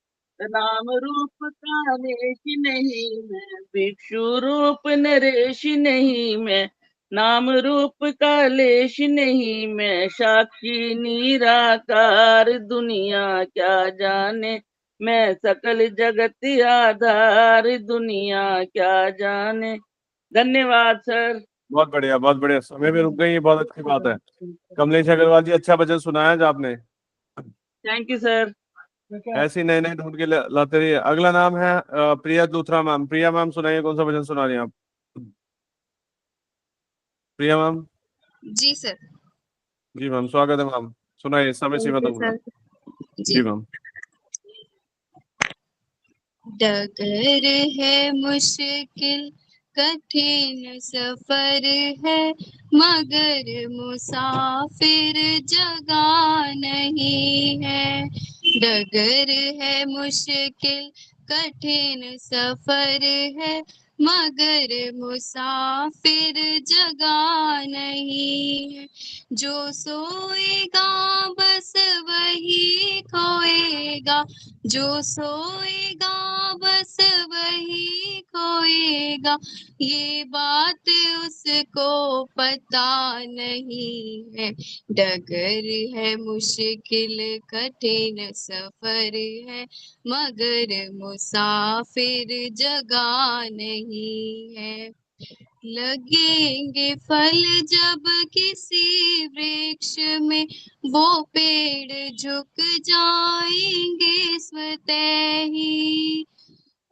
राम रूप का रेश नहीं मैं, भिक्षु रूप नरेश नहीं मैं, नाम रूप का लेश नहीं मैं, साक्षी निराकार दुनिया क्या जाने, मैं सकल जगत आधार दुनिया क्या जाने। धन्यवाद सर। बहुत बढ़िया, बहुत बढ़िया। समय में रुक गई, ये बहुत अच्छी बात है। कमलेश अग्रवाल जी, अच्छा भजन सुनाया आज आपने। Thank you sir. ऐसी नए नए ढूंढ के लाते रहिए। अगला नाम है प्रिया लूथरा मैम। प्रिया मैम, सुनाइए, कौन सा भजन सुना रही हैं आप? प्रिया मैम। जी सर। जी मैम, स्वागत है मैम, सुनाइए, समय सीमा थैंक यू दूंगा। सर। जी मैम। डगर है मुश्किल कठिन सफर है, मगर मुसाफिर जगह नहीं है। डगर है मुश्किल कठिन सफर है, मगर मुसाफिर जगह नहीं है। जो सोएगा बस वही खोएगा, जो सोएगा बस वही खोएगा, ये बात उसको पता नहीं है। डगर है मुश्किल कठिन सफर है, मगर मुसाफिर जगह नहीं है। लगेंगे फल जब किसी वृक्ष में, वो पेड़ झुक जाएंगे स्वतः ही।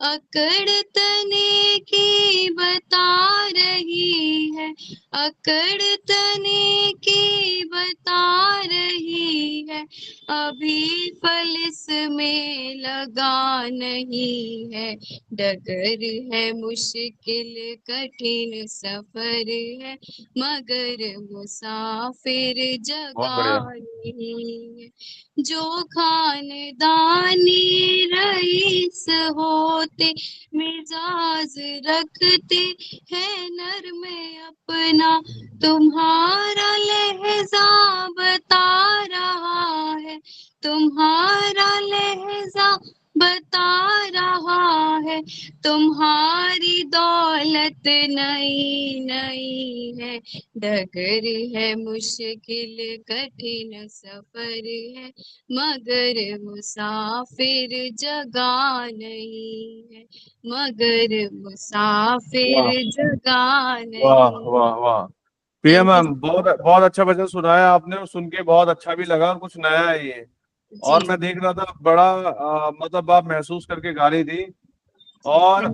अकड़ तने की बता रही है, अकड़ तने की बता रही है, अभी फल इसमें लगा नहीं है। डगर है मुश्किल कठिन सफर है, मगर मुसाफिर जगह नहीं है। जो खानदानी रईस होते, मिजाज रखते हैं नर में अपना, तुम्हारा लहजा बता रहा है, तुम्हारा लहजा बता रहा है, तुम्हारी दौलत नई नई है। डगर है मुश्किल कठिन सफर है, मगर मुसाफिर जगह नहीं है, मगर मुसाफिर जगह नहीं। वाह वाह वाह। प्रिया मैम, बहुत बहुत अच्छा भजन सुनाया आपने, और सुन के बहुत अच्छा भी लगा, कुछ नया है ये। और मैं देख रहा था, बड़ा मतलब आप महसूस करके गा रही थी और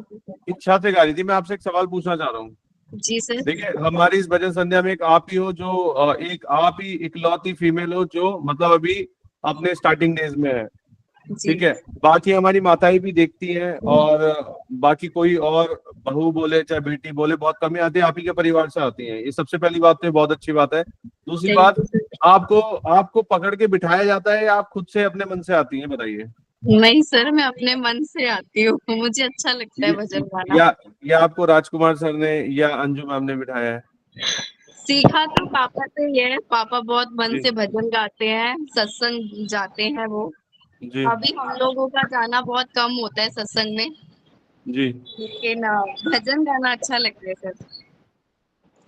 इच्छा से गा रही थी। मैं आपसे एक सवाल पूछना चाह रहा हूँ। जी सर। देखिए, हमारी इस भजन संध्या में एक आप ही हो जो एक आप ही इकलौती फीमेल हो जो मतलब अभी अपने स्टार्टिंग डेज में है, ठीक है। बाकी हमारी माताएं भी देखती हैं, और बाकी कोई और बहू बोले चाहे बेटी बोले, बहुत कम ही आती है, आप ही के परिवार से आती हैं। ये सबसे पहली बात तो बहुत अच्छी बात है। दूसरी बात, आपको आपको पकड़ के बिठाया जाता है या आप खुद से अपने मन से आती हैं, बताइए। नहीं सर, मैं अपने मन से आती हूँ, मुझे अच्छा लगता है भजन गाना। या आपको राजकुमार सर ने या अंजू मैम ने बिठाया है? सीखा तो पापा से ही है, पापा बहुत मन से भजन गाते हैं, सत्संग जाते हैं वो। जी। अभी हम लोगों का जाना बहुत कम होता है सत्संग में। जी, लेकिन भजन गाना अच्छा लगता है सर।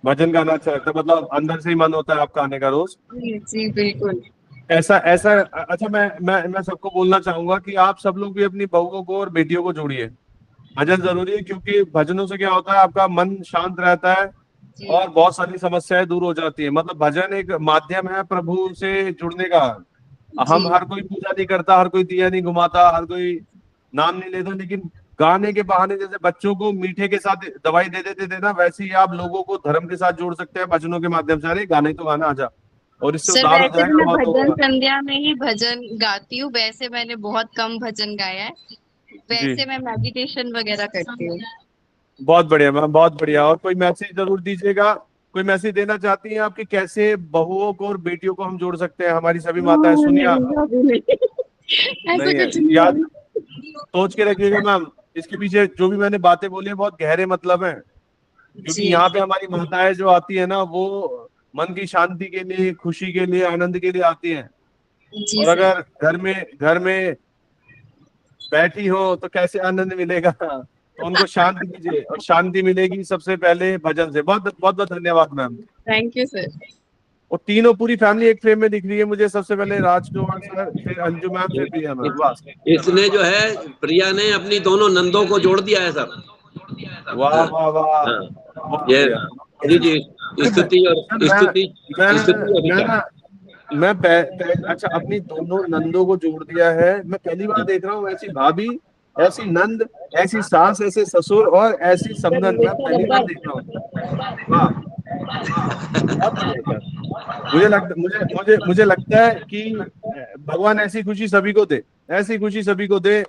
भजन गाना अच्छा लगता है, मतलब अंदर से ही मन होता है आपका आने का रोज। जी बिल्कुल। ऐसा ऐसा अच्छा, मैं सबको बोलना चाहूंगा कि आप सब लोग भी अपनी बहुओं को और बेटियों को जोड़िए। भजन जरूरी है, क्योंकि भजनों से क्या होता है, आपका मन शांत रहता है जी और बहुत सारी समस्याएं दूर हो जाती है। मतलब भजन एक माध्यम है प्रभु से जुड़ने का। हम जी हर कोई पूजा नहीं करता, हर कोई दिया नहीं घुमाता, हर कोई नाम नहीं लेता, लेकिन गाने के बहाने जैसे बच्चों को मीठे के साथ दवाई दे देते थे ना, वैसे ही आप लोगों को धर्म के साथ जोड़ सकते हैं भजनों के माध्यम से। अरे गाने तो गाना आजा, और इससे सर, उद्धार हो वैसे भी जाएगा, मैं बहुत भजन होगा। संध्या में ही भजन गाती हूँ। वैसे मैंने बहुत कम भजन गाया है। जी, वैसे मैं मेडिटेशन वगैरह करती हूँ। बहुत बढ़िया मैम, बहुत बढ़िया। और कोई मैसेज जरूर दीजिएगा। कोई मैसेज देना चाहती हैं आपकी, कैसे बहुओं को और बेटियों को हम जोड़ सकते हैं? हमारी सभी माताएं सुनिए नहीं अभी नहीं, ऐसा नहीं है कुछ नहीं याद, है। सोच के रखिएगा मैम। इसके पीछे जो भी मैंने बातें बोली है बहुत गहरे मतलब है, क्योंकि जी यहाँ पे हमारी माताएं जो आती है ना, वो मन की शांति के लिए, खुशी के लिए, आनंद के लिए आती हैं। जी और सर। अगर घर में बैठी हो तो कैसे आनंद मिलेगा? तो उनको शांति दीजिए, और शांति मिलेगी सबसे पहले भजन से। बहुत बहुत बहुत धन्यवाद मैम। Thank you sir. और तीनों पूरी फैमिली एक फ्रेम में दिख रही है मुझे। सबसे पहले राजकुमार सर, फिर अंजू मैम, फिर प्रिया मैम। वाह इसने जो है, प्रिया ने अपनी दोनों नंदों को जोड़ दिया है सर। वाह वाह वाह, हाँ, बहुत ये बढ़िया। जी जी, सर, स्तुति और सर, स्तुति मैं अभिषेक। ना अच्छा, अपनी दोनों नंदों को जोड़ दिया है। मैं पहली बार देख रहा हूँ ऐसी भाभी, ऐसी नंद, ऐसी सास, ऐसे ससुर और ऐसी समधन। मैं पहली बार देख रहा हूँ। वाह, बहुत बढ़िया सर। मुझे लगता है कि भगवान ऐसी खुशी सभी को दे, ऐसी खुशी सभी को दे।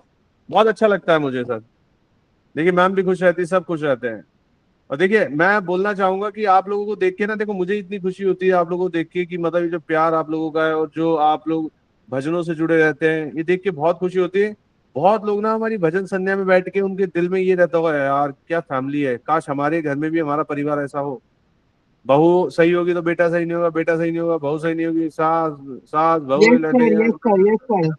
बहुत अच्छा लगता है मुझे सर। देखिए मैम भी खुश रहती है, सब खुश रहते हैं। और देखिए मैं बोलना चाहूंगा कि आप लोगों को देख के ना, देखो मुझे इतनी खुशी होती है आप लोगों को देख के, कि मतलब ये जो प्यार आप लोगों का है, और जो आप लोग भजनों से जुड़े रहते हैं, ये देख के बहुत खुशी होती है। बहुत लोग ना हमारी भजन संध्या में बैठ के उनके दिल में ये रहता होगा, यार क्या फैमिली है, काश हमारे घर में भी हमारा परिवार ऐसा हो। बहू सही होगी तो बेटा सही नहीं होगा, बेटा सही नहीं होगा बहू सही नहीं होगी, सास सास बहू यस लड़े सर, यार। Yes sir, yes sir.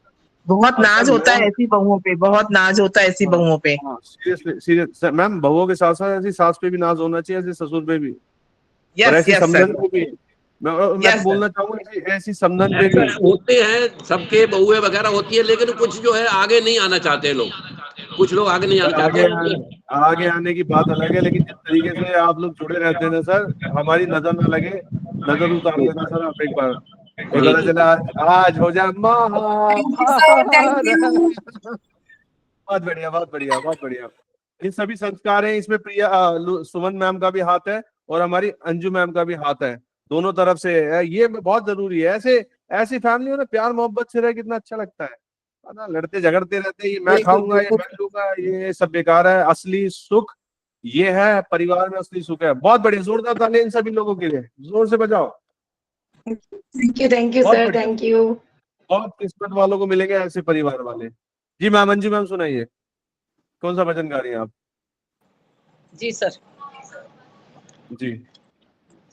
बहुत और नाज सर होता है मैम, ऐसी बहुओं पे, बहुत नाज होता है ऐसी हाँ बहुओं पे। हाँ, सीरियसली सीरियस मैम, बहुओं के साथ साथ ऐसी सास पे भी नाज होना चाहिए, ऐसे ससुर पे भी, और यस ऐसी यस सर, समधन पे भी। मैं तो यस सर। बोलना चाहूंगा ऐसी समधन पे ऐसा भी। होते हैं, सबके बहुएं वगैरह होती है, लेकिन कुछ जो है आगे नहीं आना चाहते लोग। कुछ लोग आगे नहीं सर आना चाहते आगे आने की बात अलग है, लेकिन जिस तरीके से आप लोग जुड़े रहते हैं ना सर, हमारी नजर ना लगे, नजर उतार लेना सर आप एक बार। ये जी पता जी। चला आज हो जाए thank you sir, thank you. बहुत बढ़िया, बहुत बढ़िया, बहुत बढ़िया। ये सभी संस्कार हैं इसमें। प्रिया सुमन मैम का भी हाथ है, और हमारी अंजू मैम का भी हाथ है, दोनों तरफ से है। ये बहुत जरूरी है। ऐसे ऐसी फैमिली में प्यार मोहब्बत से रहे कितना अच्छा लगता है ना। लड़ते झगड़ते रहते, ये मैं बिल्कुल खाऊंगा, ये बिल्कुल। मैं लूंगा, ये सब बेकार है। असली सुख ये है, परिवार में असली सुख है। बहुत बढ़िया, जोरदार ताली इन सभी लोगों के लिए, जोर से बजाओ। थैंक यू बहुत सर, बढ़िया, थैंक यू। बहुत किस्मत वालों को मिलेंगे ऐसे परिवार वाले। जी मैम, अंजू मैम सुनाइए, कौन सा भजन गा रही हैं आप? जी सर। जी।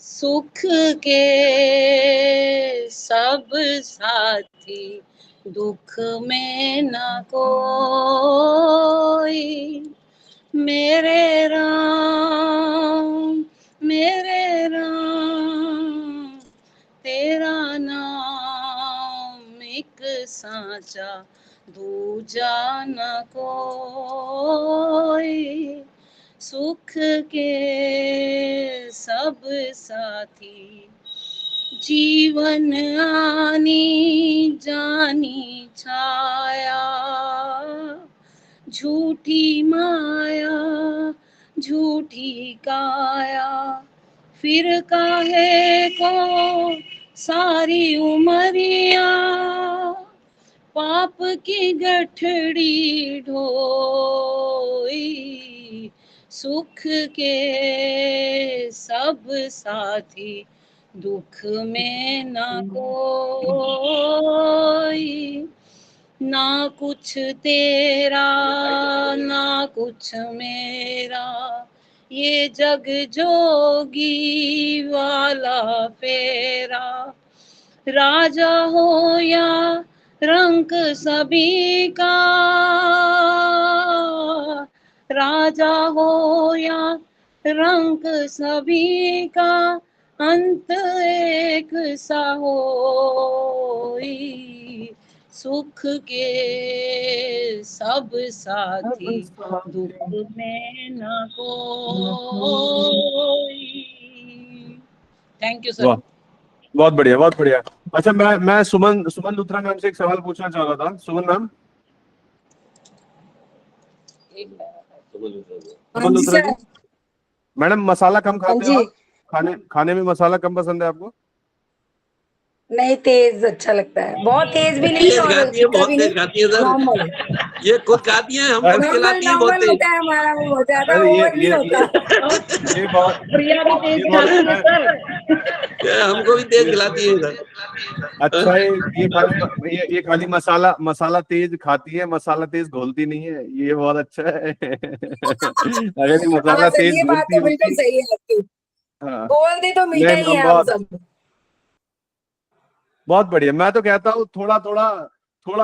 सुख के सब साथी, दुख में न कोई, मेरे राम तेरा नाम एक साचा, दूजा न कोई। सुख के सब साथी, जीवन आनी जानी छाया, झूठी माया झूठी काया, फिर काहे को सारी उमरिया, पाप की गठड़ी ढोई। सुख के सब साथी, दुख में न कोई। ना कुछ तेरा ना कुछ मेरा, ये जग जोगी वाला फेरा। राजा हो या रंक सभी का, राजा हो या रंग सभी का अंत एक सा होई, सुख के सब साथी दुख में न कोई। Thank you sir. वाह, बहुत बढ़िया, बहुत बढ़िया। अच्छा, मैं सुमन लुथरा मैम से एक सवाल पूछना चाह रहा था। सुमन मैम, सुमन लुथरा जी, मैडम मसाला कम खाते हो आप? खाने में मसाला कम पसंद है आपको? नहीं, तेज अच्छा लगता है, बहुत तेज भी नहीं तेज और खाती है, फीका बहुत भी तेज नहीं, खाती है सर। नॉर्मल। ये खुद खाती है, हमको भी नॉर्मल खिलाती है बहुत नॉर्मल तेज। होता है हमारा, वो ज्यादा अरे ओवर नहीं होता। ये बहुत प्रिया भी तेज ये बहुत खाती है अच्छा है। सर। हमको भी तेज खिलाती है सर। अच्छा है, ये खाली मसाला तेज खाती है, मसाला तेज घोलती नहीं है, ये बहुत अच्छा है। अगर ये हाँ मसाला सर, तेज ये बात घोलती तो बिल्कुल होती। सही है आपकी। हाँ, बोल दी तो मीठा नहीं ही मैम, है हम सब। बहुत बढ़िया। मैं तो कहता हूँ थोड़ा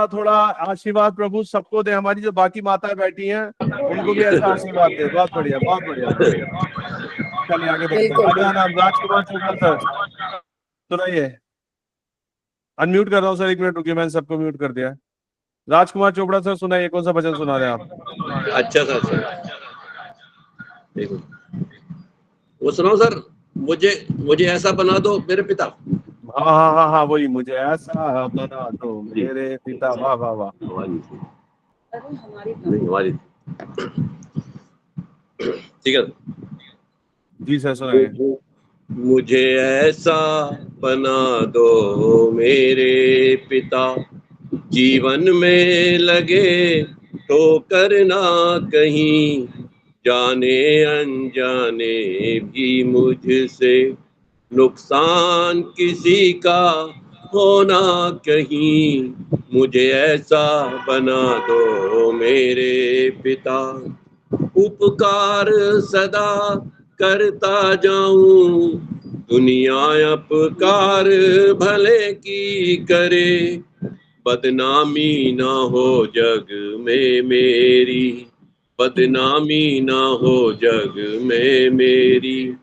थोड़ा आशीर्वाद प्रभु सबको दे, हमारी जो बाकी माताएं बैठी हैं उनको भी ऐसा आशीर्वाद दे। बहुत बढ़िया, बहुत बढ़िया, बहुत बढ़िया। चलिए आगे बढ़ते हैं। बढ़िया नाम राजकुमार चोपड़ा सर, सुनाइए। अनम्यूट कर रहा हूँ सर, 1 मिनट रुकिए, मैंने सबको म्यूट कर दिया है। राजकुमार चोपड़ा सर, सुनाइए, कौन सा भजन सुना रहे हैं आप? अच्छा सर, देखो वो सुनाओ सर। मुझे ऐसा बना दो मेरे पिता। हाँ हाँ हाँ हाँ, वही, मुझे ऐसा बना दो मेरे पिता। वाह वाह वाह। नहीं, हमारी ठीक है। जी सर, सुनाइए। मुझे ऐसा बना दो मेरे पिता, जीवन में लगे ठोकर ना कहीं, जाने अनजाने भी मुझसे नुकसान किसी का होना कहीं, मुझे ऐसा बना दो मेरे पिता, उपकार सदा करता जाऊं, दुनिया अपकार भले की करे, बदनामी ना हो जग में मेरी, बदनामी ना हो जग में मेरी,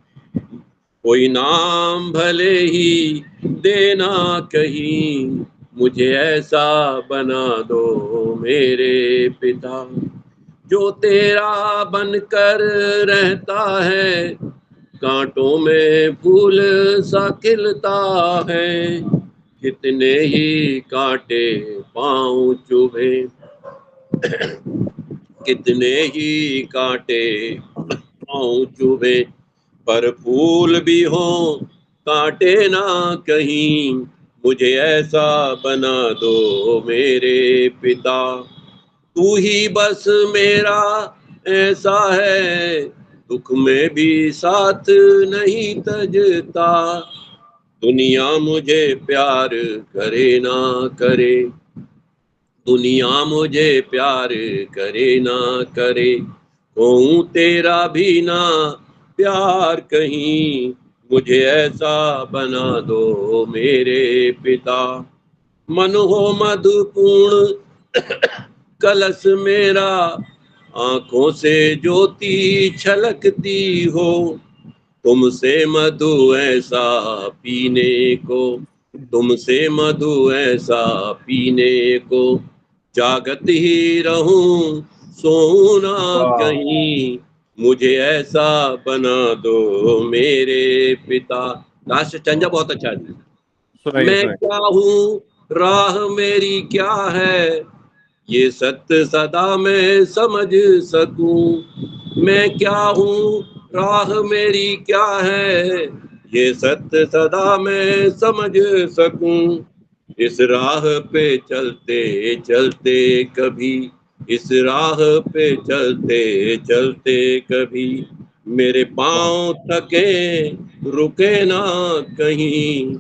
कोई नाम भले ही देना कहीं, मुझे ऐसा बना दो मेरे पिता, जो तेरा बनकर रहता है, कांटों में फूल सा खिलता है, कितने ही कांटे पाँव चुभे, कितने ही कांटे पाँव चुभे, पर फूल भी हो कांटे ना कहीं, मुझे ऐसा बना दो मेरे पिता, तू ही बस मेरा ऐसा है, दुख में भी साथ नहीं तजता, दुनिया मुझे प्यार करे ना करे, दुनिया मुझे प्यार करे ना करे, कहूँ तेरा भी ना प्यार कहीं, मुझे ऐसा बना दो मेरे पिता, मन हो मधुपूर्ण कलश मेरा, आंखों से ज्योति छलकती हो, तुमसे मधु ऐसा पीने को, तुमसे मधु ऐसा पीने को, जागत ही रहूं सोना कहीं, मुझे ऐसा बना दो मेरे पिता। लास्ट चंजा बहुत अच्छा है। सुनाइए मैं सुनाइए। क्या हूँ, राह मेरी क्या है, ये सत्य सदा मैं समझ सकूं, मैं क्या हूँ, राह मेरी क्या है, ये सत्य सदा मैं समझ सकूं, इस राह पे चलते चलते कभी, इस राह पे चलते चलते कभी, मेरे पाँव थके रुके ना कहीं,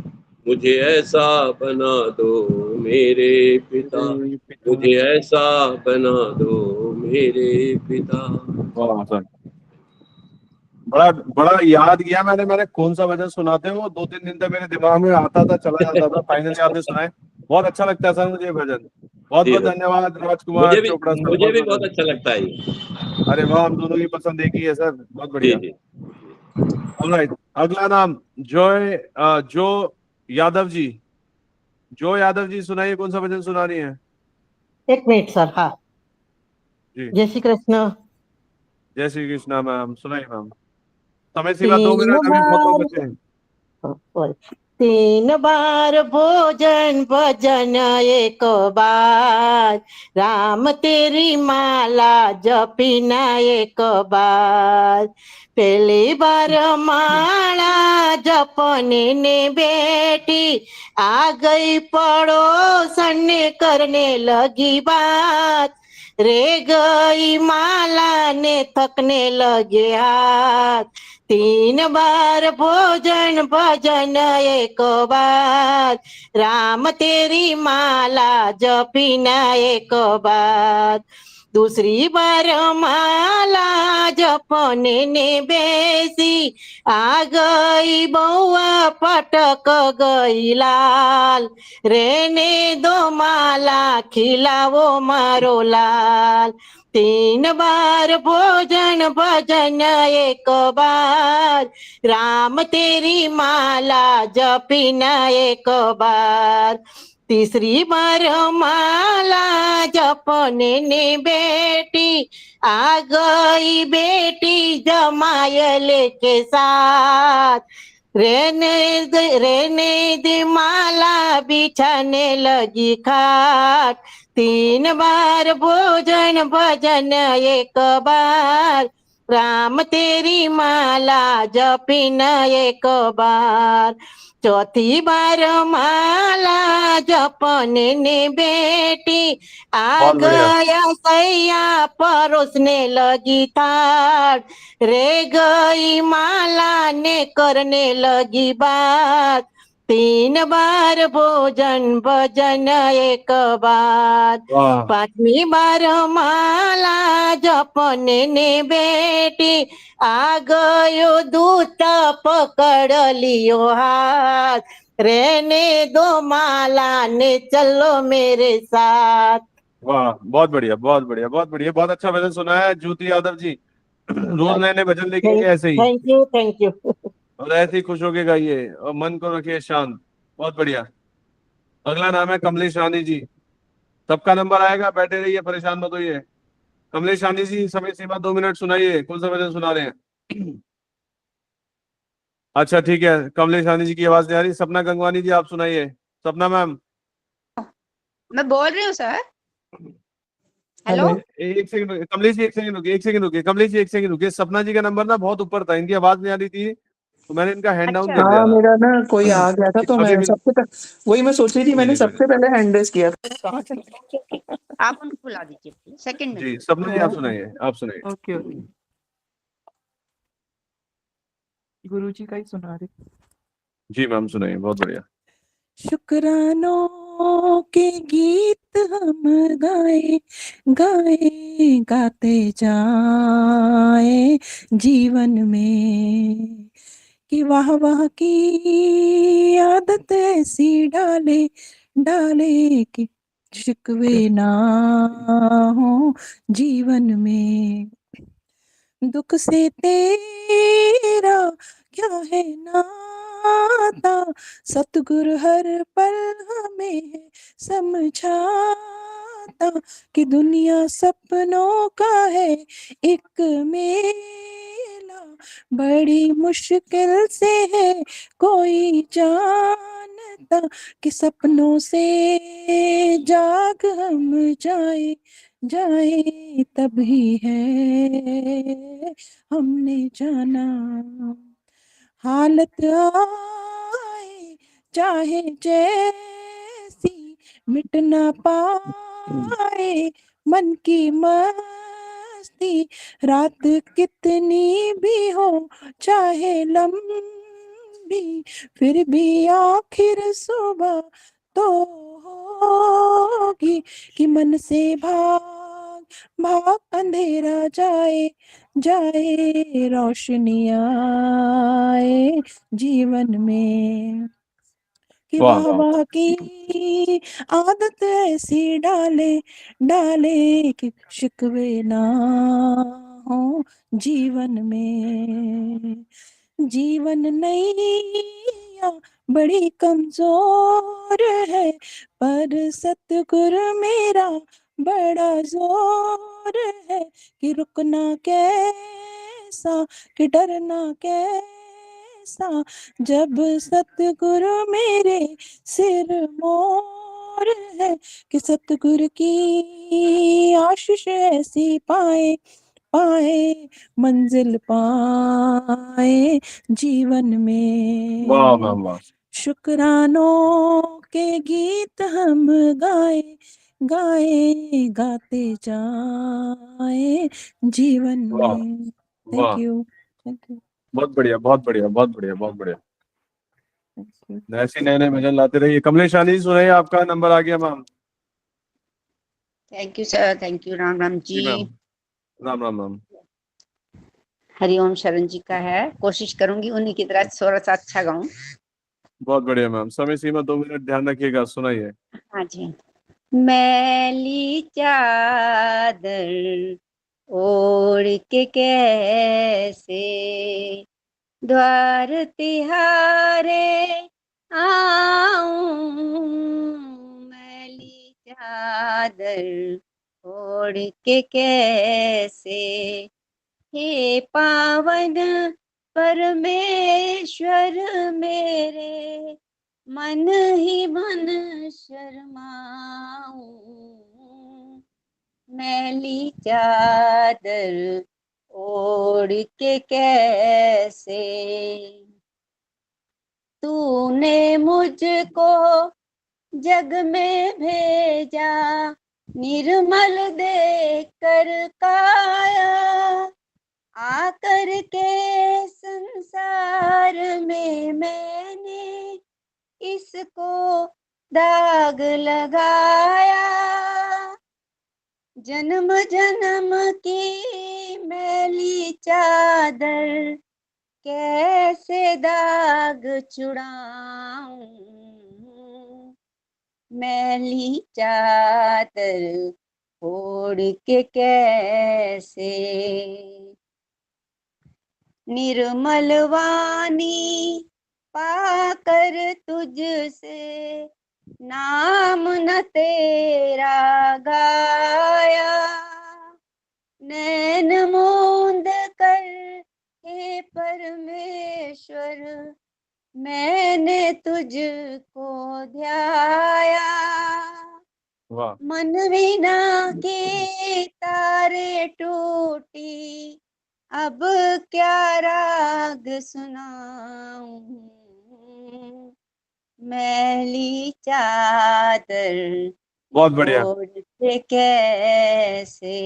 मुझे ऐसा बना दो मेरे पिता, मुझे ऐसा बना दो मेरे पिता। वाह सर, बड़ा बड़ा याद किया मैंने कौन सा भजन सुनाते हैं, वो 2-3 दिन तक मेरे दिमाग में आता था, चला जाता था, फाइनली आपने सुनाए। बहुत अच्छा लगता है सर मुझे ये भजन। बहुत जी बहुत सर। धन्यवाद राजकुमार चोपड़ा सर, मुझे भी बहुत धन्यवाद। अच्छा लगता है ये। अरे वाह, हम दोनों की पसंद एक ही है सर, बहुत जी बढ़िया। जी। ऑलराइट, अगला नाम जो यादव जी। जो यादव जी, सुनाइए कौन सा भजन सुना रही है? एक मिनट सर। हाँ, जी, जय श्री कृष्ण। जय श्री कृष्णा मैम, सुनाइए मैम। समय सीमा 2 तीन मिनट, अभी बहुत लोग बचे हैं। बार 3 बार भोजन भजन एक बार, राम तेरी माला जपिना एक बार। पहली बार माला जपने ने बेटी, आ गई पड़ोसन ने करने लगी बात, रे गई माला ने थकने लगे हाथ। 3 बार भोजन भजन एक बार, राम तेरी माला जपिना एक बार। दूसरी बार माला जपने ने बेसी, आ गई बउआ पटक गई लाल, रहने दो माला खिलाओ मारो लाल। 3 बार भोजन भजन एक बार, राम तेरी माला जपिना एक बार। तीसरी बार माला जपने ने बेटी, आ गई बेटी जमायल के साथ, रहने दे माला बिछाने लगी खाट। 3 बार भोजन भजन एक बार, राम तेरी माला जपिना एक बार। चौथी बार माला जपने ने बेटी, आ बहुत बढ़िया। गया सैया परोसने लगी थाट, रे गई माला ने करने लगी बात। 3 बार भोजन भजन एक बार। वाह, 5वीं बार माला जपने ने बेटी, आ गयो दूत पकड़ लियो हाथ, रहने दो माला ने चलो मेरे साथ। वाह, बहुत बढ़िया, बहुत बढ़िया, बहुत बढ़िया, बहुत अच्छा भजन सुना है ज्योति यादव जी। रोज नए नए भजन लेके आइए ऐसे ही, थैंक यू, थैंक यू। और ऐसे ही खुश होके गाइए और मन को रखिए शांत। बहुत बढ़िया। अगला नाम है कमलेश रानी जी। सबका नंबर आएगा, बैठे रहिए, परेशान मत होइए। कमलेश रानी जी, समय सीमा 2 मिनट, सुनाइए कौन सा भजन सुना रहे हैं? अच्छा ठीक है, कमलेश रानी जी की आवाज नहीं आ रही। सपना गंगवानी जी, आप सुनाइए। सपना मैम। मैं बोल रही हूँ सर। हेलो। एक सेकंड कमलेश जी, एक सेकंड रुकिए, एक सेकंड रुकिए कमलेश जी, एक सेकंड रुकिए। सपना जी का नंबर ना बहुत ऊपर था, इनकी आवाज नहीं आ रही थी, तो मैंने इनका हैंड डाउन कर दिया हाँ, था। मेरा ना कोई आ गया था तो अभी मैं भी सबसे वही मैं सोच रही थी, कोई मैंने नहीं, कोई सबसे पहले हैंड रेस किया था। कहाँ चले आप उनको बुला दीजिए सेकंड में। जी। सपना जी आप सुनाइए, आप सुनाइए। ओके ओके, गुरु जी का ही सुना रहे। जी मैम, सुनाइए, बहुत बढ़िया। शुक्रानों के गीत हम गाए गाए गाते जाए जीवन में, कि वाह वाह की आदत ऐसी डाले डाले कि शिकवे ना हो जीवन में। दुख से तेरा क्या है नाता, सतगुरु हर पल हमें है समझाता, कि दुनिया सपनों का है एक मेला, बड़ी मुश्किल से है कोई जानता, कि सपनों से जाग हम जाए जाए तभी है हमने जाना। हालत आए चाहे जैसी मिट ना पाए मन की मस्ती, रात कितनी भी हो चाहे लंबी, फिर भी आखिर सुबह तो होगी, कि मन से भाग भाग अंधेरा जाए जाए रोशनी आए जीवन में, कि वाह, वाह वाह की आदत ऐसी डाले डाले कि शिकवे ना हो जीवन में। जीवन नैया बड़ी कमजोर है, पर सतगुरु मेरा बड़ा जोर है कि रुकना कैसा कि डरना कैसा, जब सतगुरु मेरे सिर मोर है कि सतगुरु की आशीष ऐसी पाए पाए मंजिल पाए जीवन वाह, में। वाह, वाह, शुक्रानों के गीत हम गाए गाए गाते जाए जीवन वाह, में। वाह, थैंक यू बहुत बढ़िया, बहुत बढ़िया, बहुत बढ़िया, बहुत बढ़िया। ऐसे नए नए भजन लाते रहिए। कमलेश आनी जी सुनाइए, आपका नंबर आ गया ma'am. Thank you sir, thank you. Ram Ram ji. जी मैम, राम राम मैम। हरिओम शरण जी का है, कोशिश करूंगी उन्हीं की तरह थोड़ा सा अच्छा गाऊं। बहुत बढ़िया मैम, समय सीमा 2 मिनट, ध्यान रखिएगा, सुनाइए। हाँ जी। मैली चादर ओढ़ के कैसे द्वार तिहारे आऊं, मैली चादर ओढ़ के कैसे, हे पावन परमेश्वर मेरे, मन ही मन शर्माऊं, मैली चादर ओढ़ के कैसे। तूने मुझको जग में भेजा, निर्मल देकर काया, आकर के संसार में मैंने इसको दाग लगाया, जन्म जन्म की मैली चादर कैसे दाग छुड़ाऊं, मैली चादर ओढ़ के कैसे। निर्मल वाणी पाकर तुझसे नाम न तेरा गाया, नैन मूंद कर हे परमेश्वर मैंने तुझको ध्याया, वाह, मन वीणा के तारे टूटी, अब क्या राग सुनाऊं, मैली चादर बहुत बढ़िया, ओढ़ के कैसे।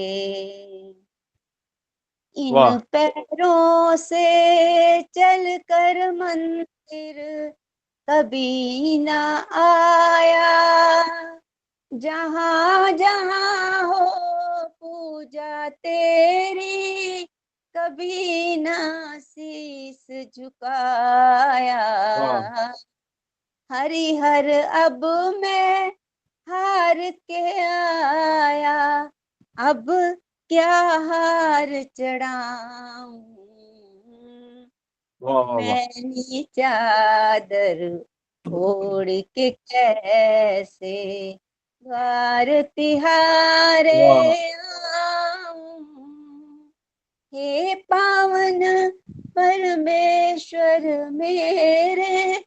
इन वाह, पैरों से चल कर मंदिर कभी ना आया, जहाँ जहाँ हो पूजा तेरी कभी ना शीस झुकाया, वाह, हरिहर अब मैं हार के आया, अब क्या हार चढ़ाऊं, वाह, वाह, वाह, मैली चादर ओढ़ के कैसे द्वार तिहारे वाह, आऊं, हे पावन परमेश्वर मेरे,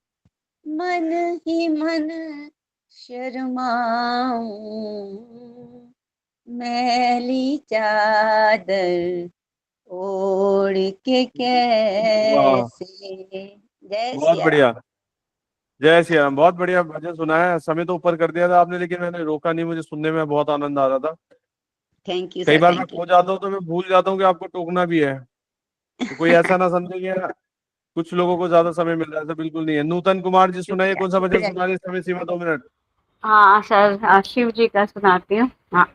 मन ही मन शर्माऊं, मैली चादर ओढ़ के वाह, कैसे। जय बहुत सिया राम। बढ़िया, जय श्री राम। बहुत बढ़िया भजन सुना है। समय तो ऊपर कर दिया था आपने, लेकिन मैंने रोका नहीं, मुझे सुनने में बहुत आनंद आ रहा था। थैंक यू कई सर, बार मैं थैंक यू। खो जाता हूँ तो मैं भूल जाता हूँ कि आपको टोकना भी है, तो कोई ऐसा ना समझे कि कुछ लोगों को ज्यादा समय मिल रहा है, ऐसा बिल्कुल नहीं है। नूतन कुमार जी सुनाइए, कौन सा भजन सुना रहे, समय सीमा 2 मिनट। हाँ सर, शिव जी का सुनाती हूँ। हाँ।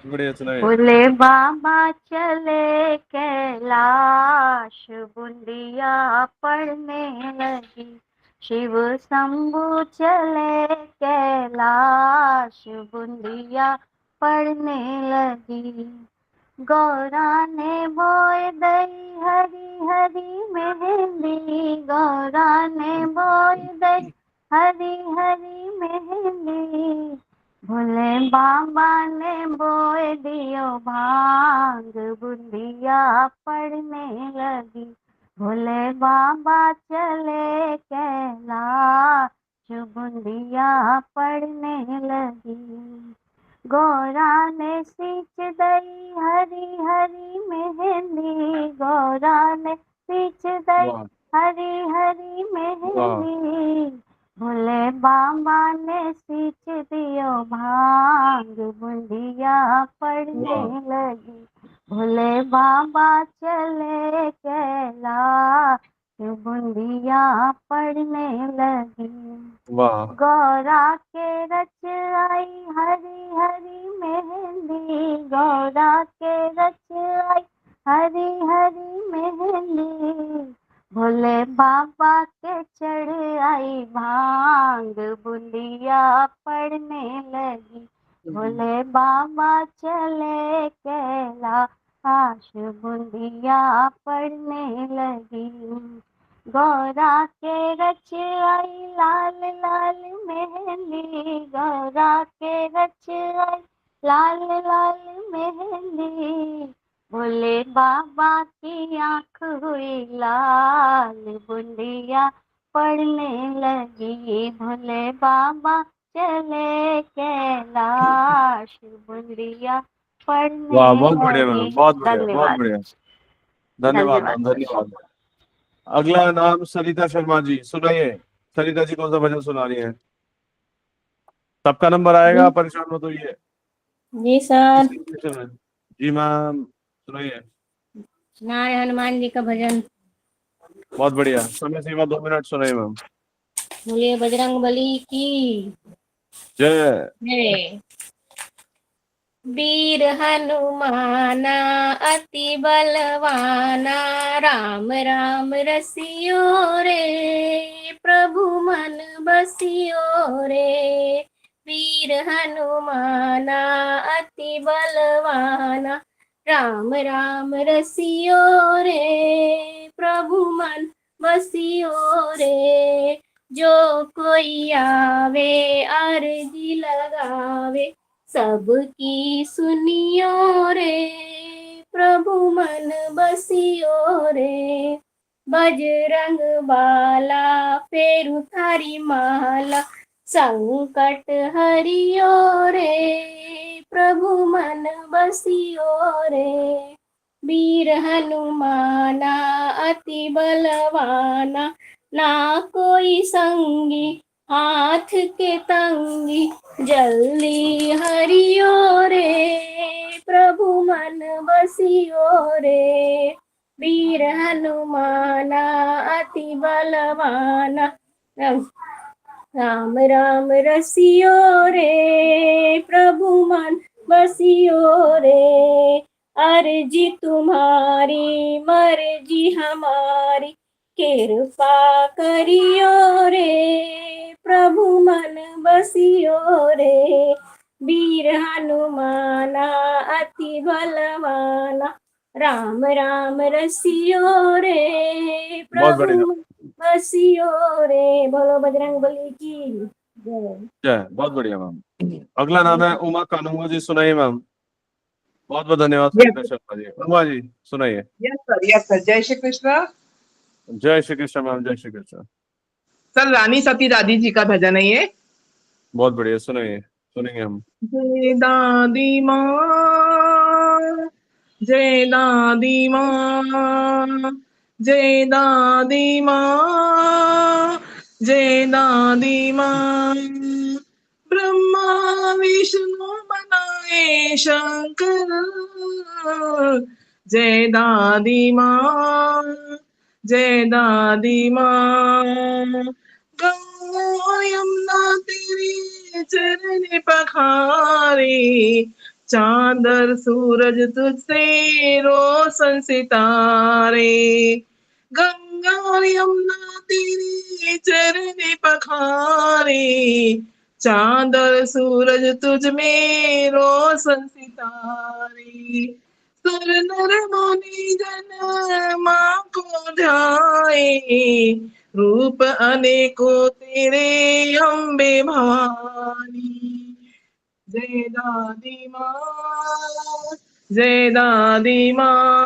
बढ़िया, सुनाइए। बोले बाबा चले कैलाश, बुंदिया पड़ने लगी, शिव शंभु चले कैलाश, बूंदिया पड़ने लगी। गौरा ने बोए दई हरी हरी मेहंदी, गौरा ने बोए दई हरी हरी मेहंदी। भोले बाबा ने बोए दियो भांग, बूंदिया पड़ने लगी। भोले बाबा चले कैलाश, बूंदिया पड़ने लगी। गौरा ने सींच दई हरी हरी मेहंदी, गौरा ने सींच दई हरी हरी मेहंदी। भोले बाबा ने सींच दियो भांग, बूंदिया पड़ने लगी। भोले बाबा चले कैलाश, बूंदिया पड़ने लगी। वाह गौरा के रच आई हरी हरी मेहंदी, गौरा के रच आई हरी हरी मेहंदी। भोले बाबा के चढ़ आई भांग, बूंदिया पड़ने लगी। भोले बाबा चले कैलाश, बूंदिया पड़ने लगी। गौरा के रच आई लाल लाल मेहंदी, गौरा के रच आई लाल लाल मेहंदी। भोले बाबा की आँख हुई लाल, बूंदिया पड़ने लगी। भोले बाबा चले कैलाश, बूंदिया पड़ने वाह, बहुत बढ़िया मैम, लगी। बहुत बढ़िया, बहुत धन्यवाद। बढ़िया। धन्यवाद मैम, धन्यवाद। धन्यवाद। अगला नाम सरिता शर्मा जी, सुनाइए। सरिता जी कौन सा भजन सुना रही है? सबका नंबर आएगा, परेशान मत होइए। जी सर। जी मैम, सुनाइए। सुनाए हनुमान जी का भजन। बहुत बढ़िया, समय सीमा 2 मिनट, सुनाइए मैम। बोलिए बजरंग बली की जय। जय। वीर हनुमाना अति बलवाना, राम राम रसियो रे, प्रभु मन बसियो रे। वीर हनुमाना अति बलवाना, राम राम रसियो रे, प्रभु मन बसियो रे। जो कोई आवे अर्जी लगावे, सबकी सुनियो रे, प्रभु मन बसियो रे। बजरंग बाला फेरु थारी माला, संकट हरियो रे, प्रभु मन बसियो रे। वीर हनुमाना अति बलवाना, ना कोई संगी हाथ के तंगी, जल्दी हरियो रे, प्रभु मन बसियो रे। वीर हनुमाना अति बलवाना, राम राम रसियो रे, प्रभु मन बसियो रे। अर्जी तुम्हारी मर्जी हमारी, कृपा करियो रे, प्रभु मन बसियो रे। वीर हनुमाना अति बलवाना, राम राम रसियो रे, बहुत प्रभु बढ़िया, मन बसियो रे। बोलो बजरंग बली की जय। जय। बहुत बढ़िया मैम। अगला नाम है उमा कानूंगा जी, सुनाइए मैम। बहुत बहुत धन्यवाद सरिता शर्मा जी। उमा जी सुनाइए। Yes sir. जय श्री कृष्ण। जय श्री कृष्ण मैम, जय श्री कृष्ण। सर रानी सती दादी जी का भजन है ये। बहुत बढ़िया, सुनाइए, सुनेंगे हम। जय दादी माँ, जय दादी माँ, जय दादी माँ, जय दादी माँ। ब्रह्मा विष्णु बनाए शंकर, जय दादी माँ, जय दादी माँ। गंगा यमुना तेरे चरण पखारे, चांदर सूरज तुझसे रोशन सितारे। गंगा गंगा यमुना तेरी चरण पखारे, चांदर सूरज तुझ में रोशन सितारे, सुर नर मुनि जन माँ को ध्याए, रूप अनेकों तेरे अम्बे भवानी। जय दादी माँ, जय दादी माँ,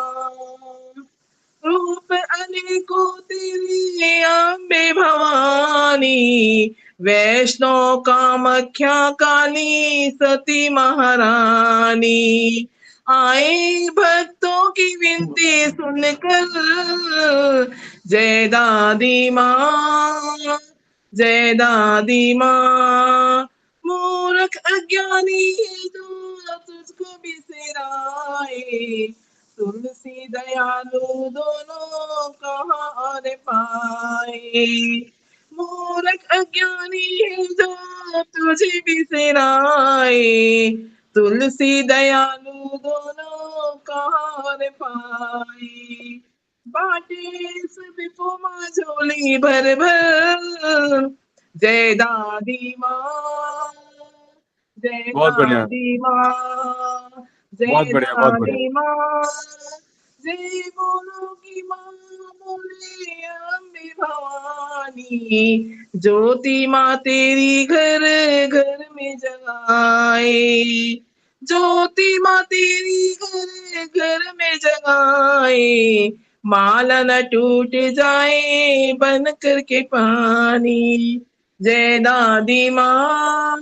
रूप अनेकों तेरे अम्बे भवानी, वैष्णो कामाख्या काली सती महारानी, आए भक्तों की विनती सुनकर, जय दादी माँ, जय दादी माँ, मूर्ख अज्ञानी है जो तुझको बिसराए, तुलसी दयालु दोनों कहाँ और पाए, मूर्ख अज्ञानी है जो तुझे बिसराए, तुलसी दयालु दोनों कहाँ और पाए, बाटे सबको माँ झोली भर भर, जय दादी माँ, जय बहुत बढ़िया, दादी माँ, बहुत जय बढ़िया, बहुत बढ़िया। दादी माँ, जय बोलो की माँ बोले अम्बे भवानी, ज्योति माँ तेरी घर घर में जगाए, ज्योति माँ तेरी घर घर में जगाए, माला न टूट जाए बन करके पानी, जय दादी माँ,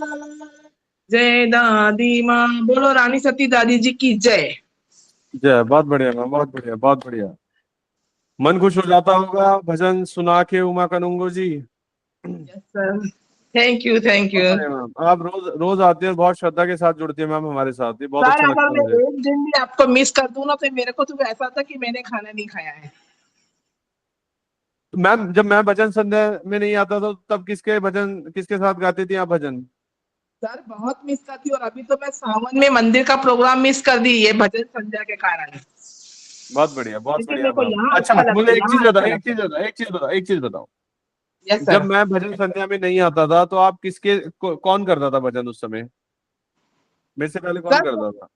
जय दादी माँ। बोलो रानी सती दादी जी की जय। जय, बहुत बढ़िया मैम, बहुत बढ़िया, बहुत बढ़िया। मन खुश हो जाता होगा भजन सुना के Uma Kanungo ji. Yes sir, thank you thank you. बहुत बढ़िया मैम, आप रोज रोज आती हैं, बहुत श्रद्धा के साथ जुड़ती है मैम हमारे साथ, ये बहुत सर अच्छा अगर लगता मैं है मुझे। एक दिन भी आपको मिस कर दूं ना तो मेरे को तो ऐसा था कि मैंने खाना नहीं खाया है। तो मैम जब मैं भजन संध्या में नहीं आता था तब किसके साथ गाती थी आप भजन? सर बहुत मिस करती हूँ, और अभी तो मैं सावन में मंदिर का प्रोग्राम मिस कर दी ये भजन संध्या के कारण, बहुत बढ़िया, बहुत क्योंकि बढ़िया मेरे को मैम। यहाँ अच्छा अच्छा लगता मुझे है, एक यहाँ चीज बताओ, अच्छा एक लगता चीज है। बताओ, एक चीज बताओ। यस जब सर। मैं भजन संध्या में नहीं आता था तो आप कौन करता था भजन उस समय? मेरे से पहले कौन सर करता था?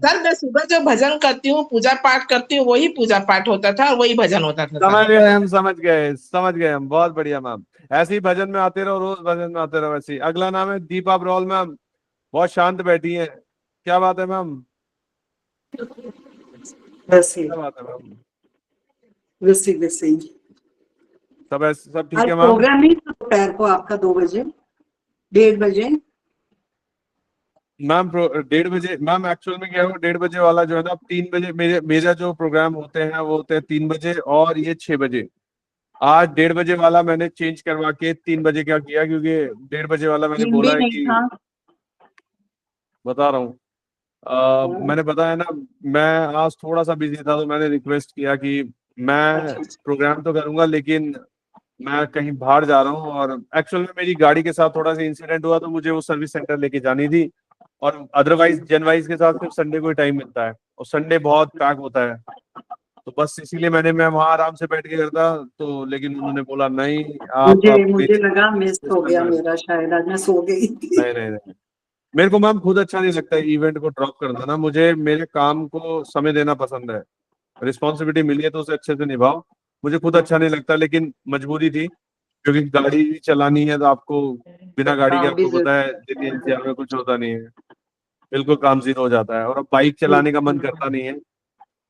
सर मैं सुबह जो भजन करती हूँ, पूजा पाठ करती हूँ, वही पूजा पाठ होता था और वही भजन होता था सर। समझ गए हम, समझ गए हम, बहुत बढ़िया मैम। ऐसे ही भजन में आते रहो, रोज भजन में आते रहो। ऐसे ही। अगला नाम है दीपा ब्रॉल मैम, बहुत शांत बैठी है, क्या बात है मैम? क्या बात है मैम? सब ठीक आज है मैम? प्रोग्राम नहीं था दोपहर को आपका 2 बजे 1:30 बजे? मैम 1:30 बजे मैम, एक्चुअल में क्या है 1:30 बजे वाला जो है ना, 3 बजे मेरा जो प्रोग्राम होते हैं वो होते हैं 3 बजे और ये 6 बजे। आज 1:30 बजे वाला मैंने चेंज करवा के 3 बजे क्या किया, क्योंकि 1:30 बजे वाला मैंने हिंदी बोला है नहीं कि था। बता रहा हूँ, मैंने बताया ना, मैं आज थोड़ा सा बिजी था तो मैंने रिक्वेस्ट किया कि मैं प्रोग्राम तो करूंगा लेकिन मैं कहीं बाहर जा रहा हूँ, और एक्चुअल में मेरी गाड़ी के साथ थोड़ा सा इंसिडेंट हुआ तो मुझे वो सर्विस सेंटर लेके जानी थी, और अदरवाइज जनवाइज के साथ सिर्फ संडे को ही टाइम मिलता है, और संडे बहुत पैक होता है, तो बस इसीलिए मैं वहां आराम से बैठ के करता, तो लेकिन उन्होंने बोला नहीं आप मुझे लगा मिस हो गया नहीं मेरा, शायद आज मैं सो गई थी। नहीं, मेरे को मैम खुद अच्छा नहीं लगता इवेंट को ड्रॉप करना ना, मुझे मेरे काम को समय देना पसंद है, रिस्पॉन्सिबिलिटी मिली है तो उसे अच्छे से निभाओ, मुझे खुद अच्छा नहीं लगता, लेकिन मजबूरी थी, क्योंकि गाड़ी भी चलानी है तो आपको बिना गाड़ी के काम भी आपको पता है दिल्ली एनसीआर में कुछ होता नहीं है, बिल्कुल काम जीरो हो जाता है, और अब बाइक चलाने का मन करता नहीं है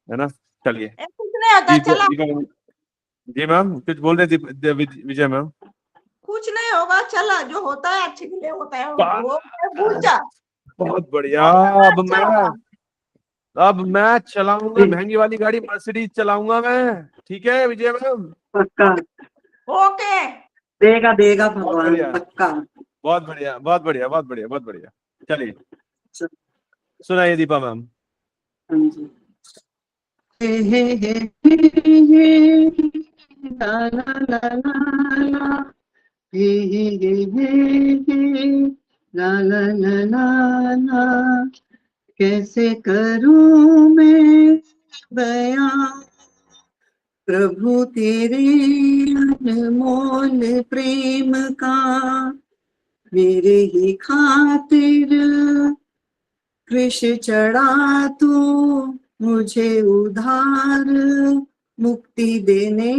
ना। चलिए कुछ नहीं होता, चला जी मैम कुछ बोल रहे थे विजय मैम? कुछ नहीं होगा, चला जो होता है अच्छे के लिए होता है, वो भूल जा। बहुत बढ़िया। अच्छा अब मैं चलाऊंगा महंगी वाली गाड़ी, मर्सिडीज चलाऊंगा मैं, ठीक है विजय मैम? पक्का ओके, देगा देगा बहुत भगवान, बढ़िया, पक्का। बहुत बढ़िया, बहुत बढ़िया, बहुत बढ़िया, बहुत बढ़िया। चलिए सुनाइए दीपा मैम। हाँ जी। हे ला ला ला ला ला, हे ला ला ला ला ला, कैसे करूं मैं बयां प्रभु तेरे अनमोल प्रेम का मेरे ही खातिर कृष चढ़ा तू, मुझे उधार मुक्ति देने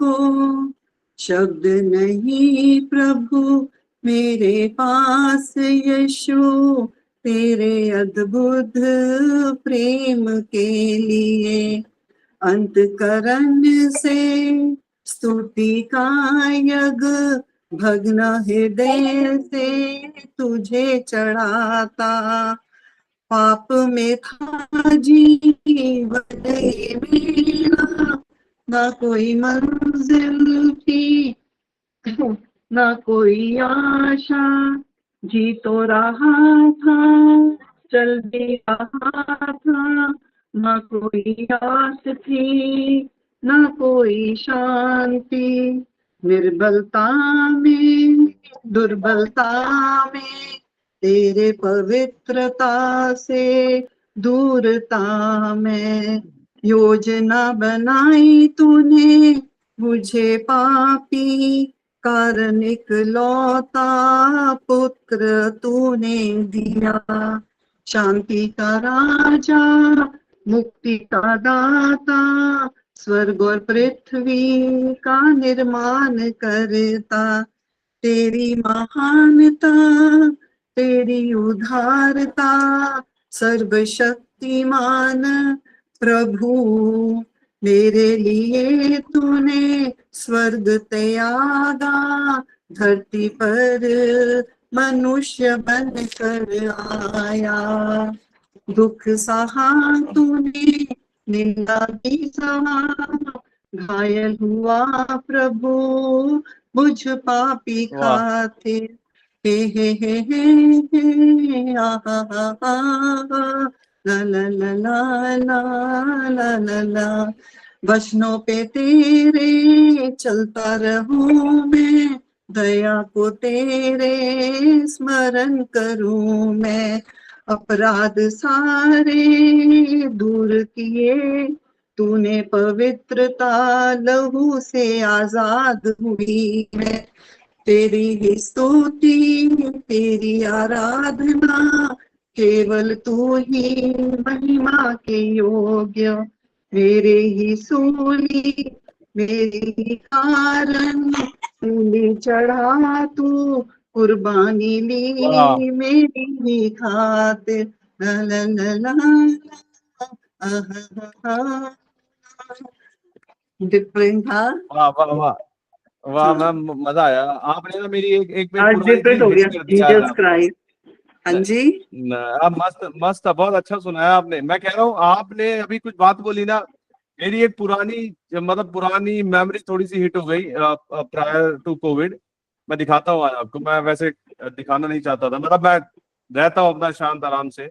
को शब्द नहीं प्रभु मेरे पास यीशु, तेरे अद्भुत प्रेम के लिए अंतकरण से स्तुति का यज्ञ भग्न हृदय से तुझे चढ़ाता। पाप में था जीवन ये मेरा, ना कोई मंजिल थी ना कोई आशा, जी तो रहा था चल भी रहा था, ना कोई आस थी ना कोई शांति। निर्बलता में दुर्बलता में तेरे पवित्रता से दूरता में योजना बनाई तूने मुझे पापी, कारण इकलौता पुत्र तूने दिया। शांति का राजा मुक्ति का दाता, स्वर्ग और पृथ्वी का निर्माण करता। तेरी महानता तेरी उदारता सर्वशक्तिमान प्रभु, मेरे लिए तूने स्वर्ग त्यागा, धरती पर मनुष्य बन कर आया। दुख सहा तूने निंदा भी सहा, घायल हुआ प्रभु मुझ पापी खातिर। हे आ ला ला ला ला ला ला ला ला। वचनों पे तेरे चलता रहूं मैं, दया को तेरे स्मरण करूं मैं। अपराध सारे दूर किए तूने, पवित्रता लहू से आजाद हुई मैं। तेरी ही स्तुति तेरी आराधना, केवल तू ही महिमा के योग्य। मेरे ही सूली मेरी ही कारण सूली चढ़ा तू, कुर्बानी ली मेरी ही खातिर। ला ला ला ला डिफरेंट था। वाह वाह वाह वाह मैम, मजा आया। आपने ना मेरी एक आज डिफरेंट हो गया। Jesus Christ. हाँ जी आप मस्त मस्त बहुत अच्छा सुनाया आपने। मैं कह रहा हूँ आपने अभी कुछ बात बोली ना, मेरी एक पुरानी मेमोरी थोड़ी सी हिट हो गई प्रायर टू कोविड। मैं दिखाता हूँ आज आपको। मैं वैसे दिखाना नहीं चाहता था, मतलब मैं रहता हूँ अपना शांत आराम से।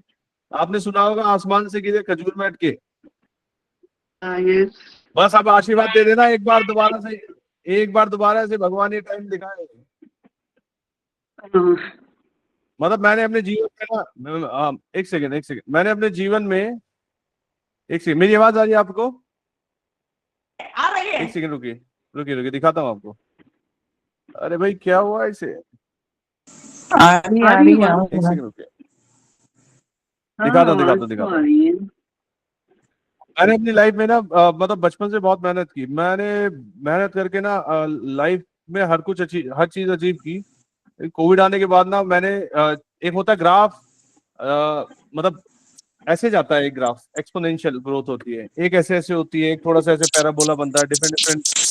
आपने सुना होगा आसमान से गिरे खजूर में अटके। बस अब आशीर्वाद दे देना एक बार दोबारा से भगवान ये टाइम दिखाए। मतलब मैंने अपने जीवन में ना एक सेकंड मैंने अपने जीवन में एक सेकंड, मेरी आवाज आ रही है आपको? आ रही है। एक सेकंड रुकिए दिखाता हूँ आपको। अरे भाई क्या हुआ इसे? आ रही है। एक सेकंड रुकिए, दिखाता हूँ। मैंने अपनी लाइफ में ना मतलब बचपन से बहुत मेहनत की। मैंने मेहनत करके ना लाइफ में हर चीज अचीव की। कोविड आने के बाद ना मैंने एक होता है ग्राफ, मतलब ऐसे जाता है एक ग्राफ, एक्सपोनेंशियल ग्रोथ होती है। एक ऐसे होती है, एक थोड़ा सा ऐसे पैराबोला बनता है, डिफरेंट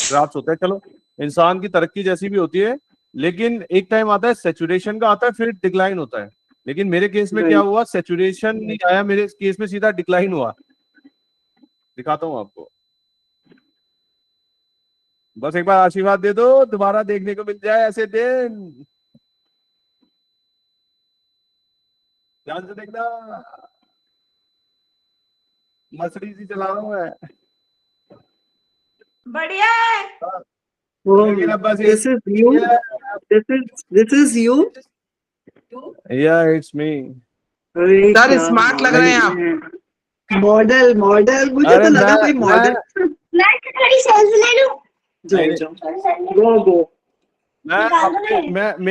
ग्राफ्स होता है। चलो इंसान की तरक्की जैसी भी होती है, लेकिन एक टाइम आता है सैचुरेशन का आता है, फिर डिक्लाइन होता है। लेकिन मेरे केस में क्या हुआ, सैचुरेशन नहीं आया, मेरे केस में सीधा डिक्लाइन हुआ। दिखाता हूँ आपको, बस एक बार आशीर्वाद दे दो, दोबारा देखने को मिल जाए ऐसे दिन। ध्यान से देखना, मर्सिडीज ही चला रहा हूँ मैं। बढ़िया है। लेकिन अब बस This is you. Yeah, it's me. Sir smart लग रहे हैं आप। मॉडल मुझे तो लगा कोई मॉडल।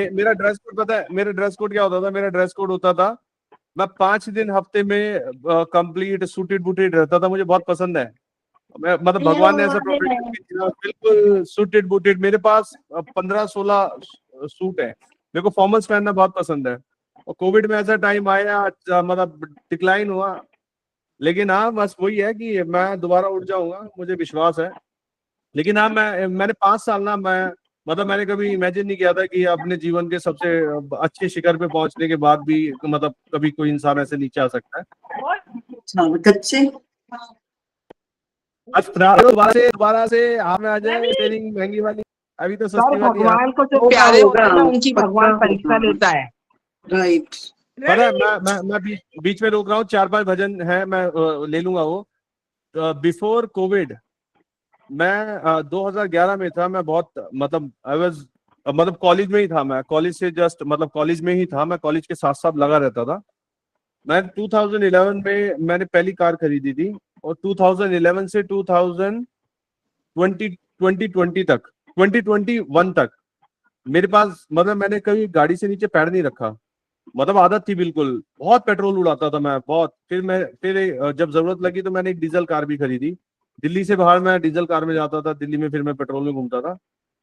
मेरा ड्रेस कोड पता है, मेरा ड्रेस कोड क्या होता था? मेरा ड्रेस कोड होता था, मैं 5 दिन हफ्ते में कंप्लीट सूटेड बूटेड रहता था। मुझे बहुत पसंद है। मैं मतलब भगवान ने ऐसा प्रोफेशन दिया, बिल्कुल सूटेड बूटेड। मेरे पास 15-16 सूट है। मेरे को फॉर्मल्स पहनना बहुत पसंद है। और कोविड में ऐसा टाइम आया, मतलब डिक्लाइन हुआ, लेकिन हाँ बस वही है कि मैं दोबारा उठ जाऊंगा, मुझे विश्वास है। लेकिन हाँ मैंने 5 साल ना, मैंने कभी इमेजिन नहीं किया था कि अपने जीवन के सबसे अच्छे शिखर पे पहुंचने के बाद भी मतलब कभी कोई इंसान ऐसे नीचे आ सकता है। कच्चे दोबारा से आप में आ जाए ट्रेनिंग महंगी वाली, अभी तो सस्ती वाली है। भगवान को जो प्यारे होते हैं ना, उनकी भगवान परीक्षा लेता है। राइट। पता है मैं बीच में रोक रहा हूँ, 4-5 भजन है, मैं ले लूंगा वो। बिफोर कोविड मैं 2011 में था। मैं बहुत मतलब कॉलेज में ही था। मैं कॉलेज से जस्ट मतलब कॉलेज में ही था। मैं कॉलेज के साथ साथ लगा रहता था। मैं 2011 में मैंने पहली कार खरीदी थी, और 2011 से 2021 तक मेरे पास मतलब मैंने कभी गाड़ी से नीचे पैर नहीं रखा। मतलब आदत थी बिल्कुल, बहुत पेट्रोल उड़ाता था मैं, बहुत। फिर जब जरूरत लगी तो मैंने एक डीजल कार भी खरीदी। दिल्ली से बाहर मैं डीजल कार में जाता था, दिल्ली में फिर मैं पेट्रोल में घूमता था।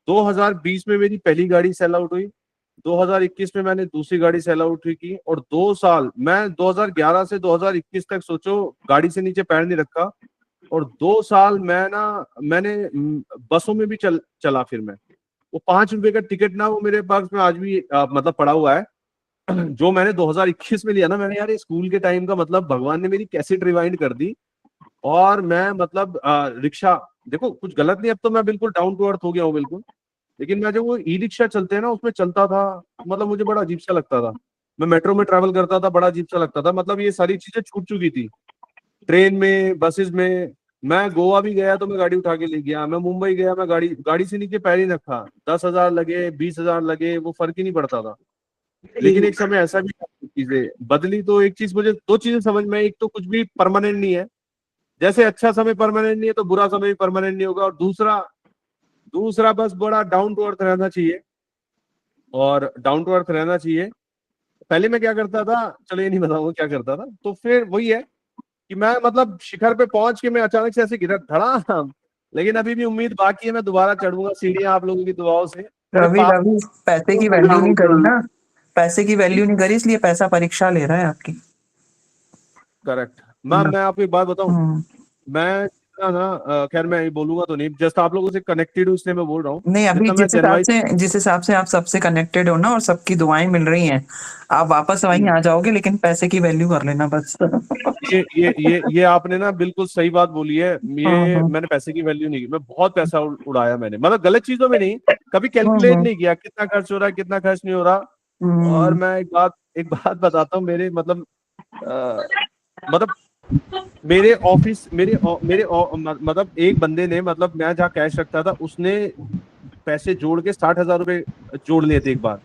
2020 में मेरी पहली गाड़ी सेल आउट हुई। 2021 में मैंने दूसरी गाड़ी सेल आउट हुई की, और 2 साल मैं 2011 से 2021 तक सोचो गाड़ी से नीचे पैर नहीं रखा। और 2 साल मैंने बसों में भी चला। फिर मैं वो 5 रुपए का टिकट ना, वो मेरे पास में आज भी मतलब पड़ा हुआ है, जो मैंने 2021 में लिया ना। मैंने यार ये स्कूल के टाइम का मतलब भगवान ने मेरी कैसेट रिवाइंड कर दी। और मैं मतलब रिक्शा, देखो कुछ गलत नहीं, अब तो मैं बिल्कुल डाउन टू अर्थ हो गया हूँ बिल्कुल। लेकिन मैं जब वो ई रिक्शा चलते हैं ना, उसमें चलता था, मतलब मुझे बड़ा अजीब सा लगता था। मैं मेट्रो में ट्रैवल करता था, बड़ा अजीब सा लगता था। मतलब ये सारी चीजें छूट चुकी थी। ट्रेन में, बसेस में, मैं गोवा भी गया तो मैं गाड़ी उठा के ले गया। मैं मुंबई गया, मैं गाड़ी से नीचे पैर ही रखा। 10,000 लगे, 20,000 लगे, वो फर्क ही नहीं पड़ता था। लेकिन एक समय ऐसा भी चीजें बदली। तो एक चीज मुझे, 2 चीजें समझ में, एक तो कुछ भी परमानेंट नहीं है। जैसे अच्छा समय परमानेंट नहीं है, तो बुरा समय भी परमानेंट नहीं होगा। और दूसरा बस बड़ा डाउन टू अर्थ रहना चाहिए, और डाउन टू अर्थ रहना चाहिए। पहले मैं क्या करता था, चलो ये नहीं बताऊंगा क्या करता था। तो फिर वही है कि मैं मतलब शिखर पे पहुंच के मैं अचानक से ऐसे गिरा धड़ा। लेकिन अभी भी उम्मीद बाकी है, मैं दोबारा चढ़ूंगा सीढ़ियां आप लोगों की दुआओं से। रवि पैसे की वैल्यू नहीं करी ना, पैसे की वैल्यू नहीं करी, इसलिए पैसा परीक्षा ले रहा है आपकी। करेक्ट। मैं आपको एक बात बताऊं, मैं ना खैर मैं बोलूंगा तो नहीं, जस्ट आप लोगों से कनेक्टेड हूँ इसलिए मैं बोल रहा हूँ। नहीं, अभी जिस हिसाब से आप सबसे कनेक्टेड हो ना, और सबकी दुआएं मिल रही हैं, आप वापस वहीं आ जाओगे। लेकिन पैसे की वैल्यू कर लेना बस। ये आपने ना बिल्कुल सही बात बोली है। मैंने पैसे की वैल्यू नहीं की। मैं बहुत पैसा उड़ाया मैंने, मतलब गलत चीजों में नहीं, कभी कैलकुलेट नहीं किया कितना खर्च हो रहा है, कितना खर्च नहीं हो रहा। और मैं एक बात बताता हूँ। मेरे मतलब मेरे ऑफिस मतलब एक बंदे ने, मतलब मैं जहाँ कैश रखता था, उसने पैसे जोड़ के 60,000 रुपए जोड़ लिए थे एक बार।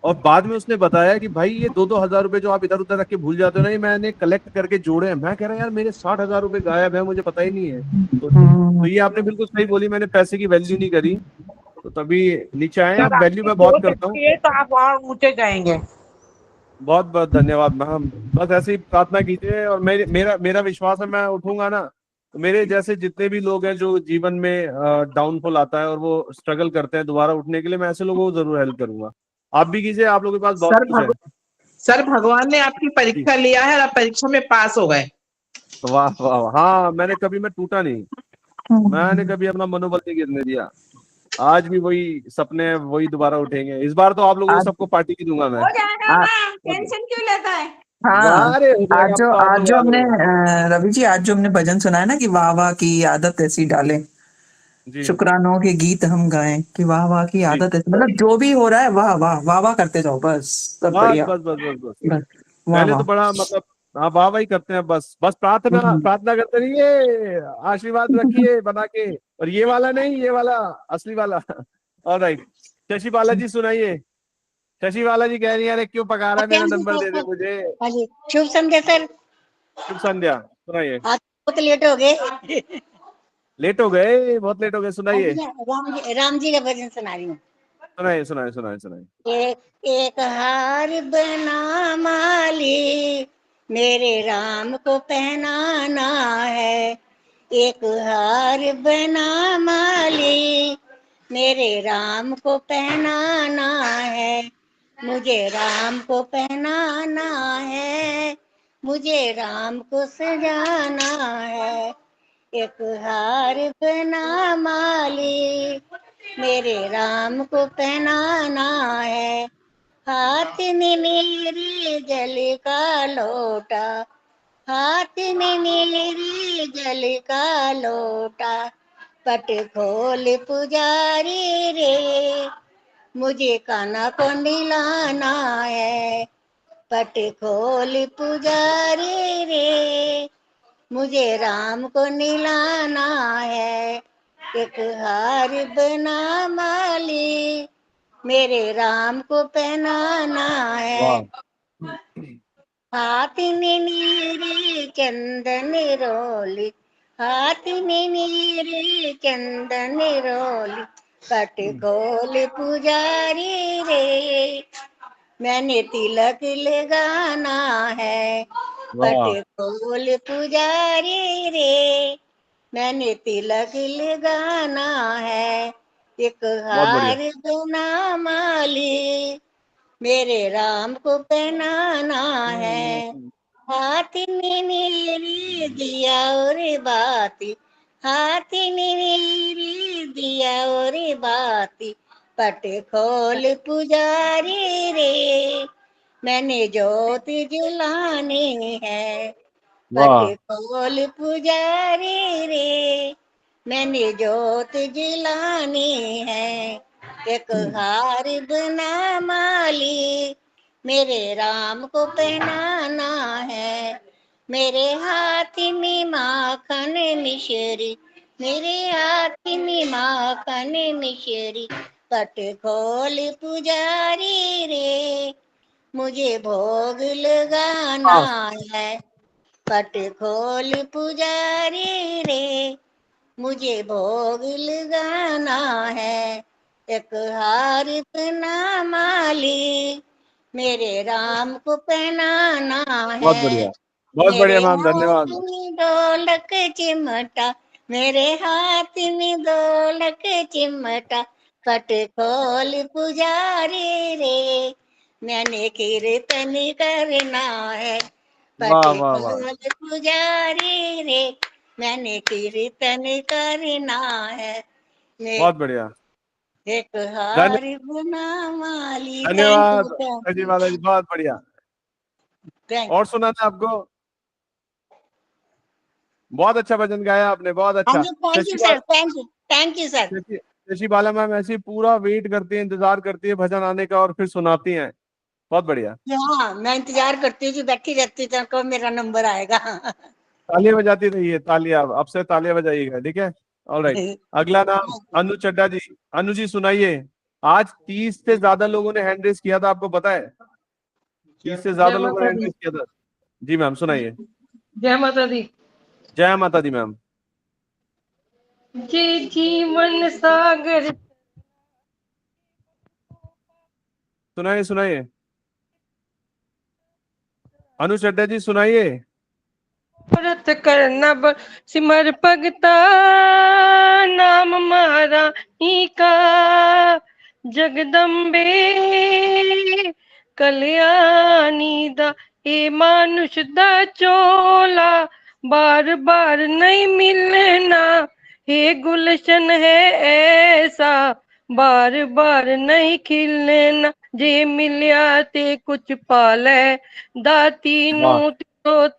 और बाद में उसने बताया कि भाई ये 2-2 हजार रुपए जो आप इधर उधर रख के भूल जाते हो ना, ये मैंने कलेक्ट करके जोड़े हैं। मैं कह रहा यार मेरे 60,000 रुपए गायब है, मुझे पता ही नहीं है। तो ये आपने बिल्कुल सही बोली, मैंने पैसे की वैल्यू नहीं करी, तो तभी नीचे आए। आप वैल्यू मैं बहुत करता हूँ, तो आप और ऊंचे जाएंगे। बहुत बहुत धन्यवाद मैम। बस ऐसी प्रार्थना कीजिए, और मेरा विश्वास है मैं उठूंगा ना, तो मेरे जैसे जितने भी लोग हैं जो जीवन में डाउनफॉल आता है और वो स्ट्रगल करते हैं दोबारा उठने के लिए, मैं ऐसे लोगों को जरूर हेल्प करूंगा। आप भी कीजिए, आप लोगों के पास बहुत कुछ है। सर भगवान ने आपकी परीक्षा लिया है और आप परीक्षा में पास हो गए। वाह वाह। हाँ, मैं टूटा नहीं, मैंने कभी अपना मनोबल नहीं गिरने दिया। आज भी वही सपने हैं, वही दोबारा उठेंगे। इस बार तो आप लोगों को सबको पार्टी की दूंगा मैं। हो जाएगा ना, टेंशन क्यों लेता है? हाँ, आज जो हमने रवि जी, आज जो हमने भजन सुना है ना कि वाह वाह की आदत ऐसी डाले, शुक्रानों के गीत हम गाएं कि वाह वाह की आदत ऐसी, मतलब जो भी हो रहा है वाह वाह वाह वाह करते जाओ बस। सब बढ़िया। बस पहले तो बड़ा मतलब वाह वाह करते हैं, बस प्रार्थना करते रहिए, आशीर्वाद रखिए बना के। और ये वाला नहीं, ये वाला असली वाला। ऑलराइट, शशि बालाजी सुनाइए। शशि बालाजी कह रही है क्यों पका रहा है, मेरा नंबर दे दे मुझे। शुभ संध्या सर। शुभ संध्या, सुनाइए। बहुत लेट हो गए। लेट हो गए, बहुत लेट हो गए, सुनाइए राम जी का भजन सुना रही हूँ। सुनाइए सुनाइए सुनाइए सुनाइए। एक एक हार बना माली, मेरे राम को पहनाना है। एक हार बना माली, मेरे राम को पहनाना है। मुझे राम को पहनाना है, मुझे राम को सजाना है। एक हार बना माली, मेरे राम को पहनाना है। हाथ में मेरे जल का लोटा, हाथ में मेरे जल का लोटा, पट खोल पुजारी रे, मुझे काना को मिलाना है। पट खोल पुजारी रे, मुझे राम को मिलाना है। एक हार बना माली, मेरे राम को पहनाना है। हाथ में मेरे चंदन रोली, हाथ में मेरे चंदन रोली, पट खोल पुजारी रे, मैंने तिलक लगाना है। पट खोल पुजारी रे, मैंने तिलक लगाना है। एक हार बना माली, मेरे राम को पहनाना है। हाथ में मेरी दिया और बाती, हाथ में मेरी दिया और बाती, पट खोल पुजारी रे, मैंने ज्योत जलानी है। पट खोल पुजारी रे, मैंने ज्योत जलानी है। एक हार बना माली, मेरे राम को पहनाना है। मेरे हाथ में माखन मिश्री, मेरे हाथ में माखन मिश्री, पट खोल पुजारी रे, मुझे भोग लगाना है। पट खोल पुजारी रे, मुझे भोग लगाना है। एक हार बना माली, मेरे राम को पहनाना बहुत है। बढ़िया, बहुत मेरे बढ़िया मैम, धन्यवाद। हाथ में ढोलक चिमटा, मेरे हाथ में ढोलक चिमटा, पट खोल पुजारी रे, मैंने कीर्तन करना है। पट खोल पुजारी रे, मैंने कीर्तन करना है। बहुत बढ़िया, एक हार बना माली। धन्यवाद जी माता जी, बहुत बढ़िया। और सुना था आपको, बहुत अच्छा भजन गाया आपने, बहुत अच्छा। Thank you sir, thank you sir. Shashi Bala ma'am ऐसी पूरा वेट करती है, इंतजार करती है भजन आने का और फिर सुनाती हैं, बहुत बढ़िया। हाँ, मैं इंतजार करती हूँ, बैठी रहती हूँ कब मेरा नंबर आएगा। तालियां बजाती रहिए, तालियां, अब से तालियां बजाइएगा, ठीक है। ऑलराइट, अगला नाम अनु चड्डा जी। अनु जी सुनाइए। आज 30 से ज्यादा लोगों ने हैंड रेस किया था, आपको पता है? 30 से ज्यादा लोगों ने हैंड रेस किया था। जी मैम सुनाइए। जय माता दी। जय माता दी मैम। जी जीवन सागर, सुनाइए सुनाइए, अनु चड्डा जी सुनाइए। व्रत करना सिमर भगता, नाम महारानी का, जगदम्बे कल्याणी दा, ए मानुष दा चोला बार बार नहीं मिलना, हे गुलशन है ऐसा बार बार नहीं खिलना, जे मिलिया ते कुछ पाले, दाती नू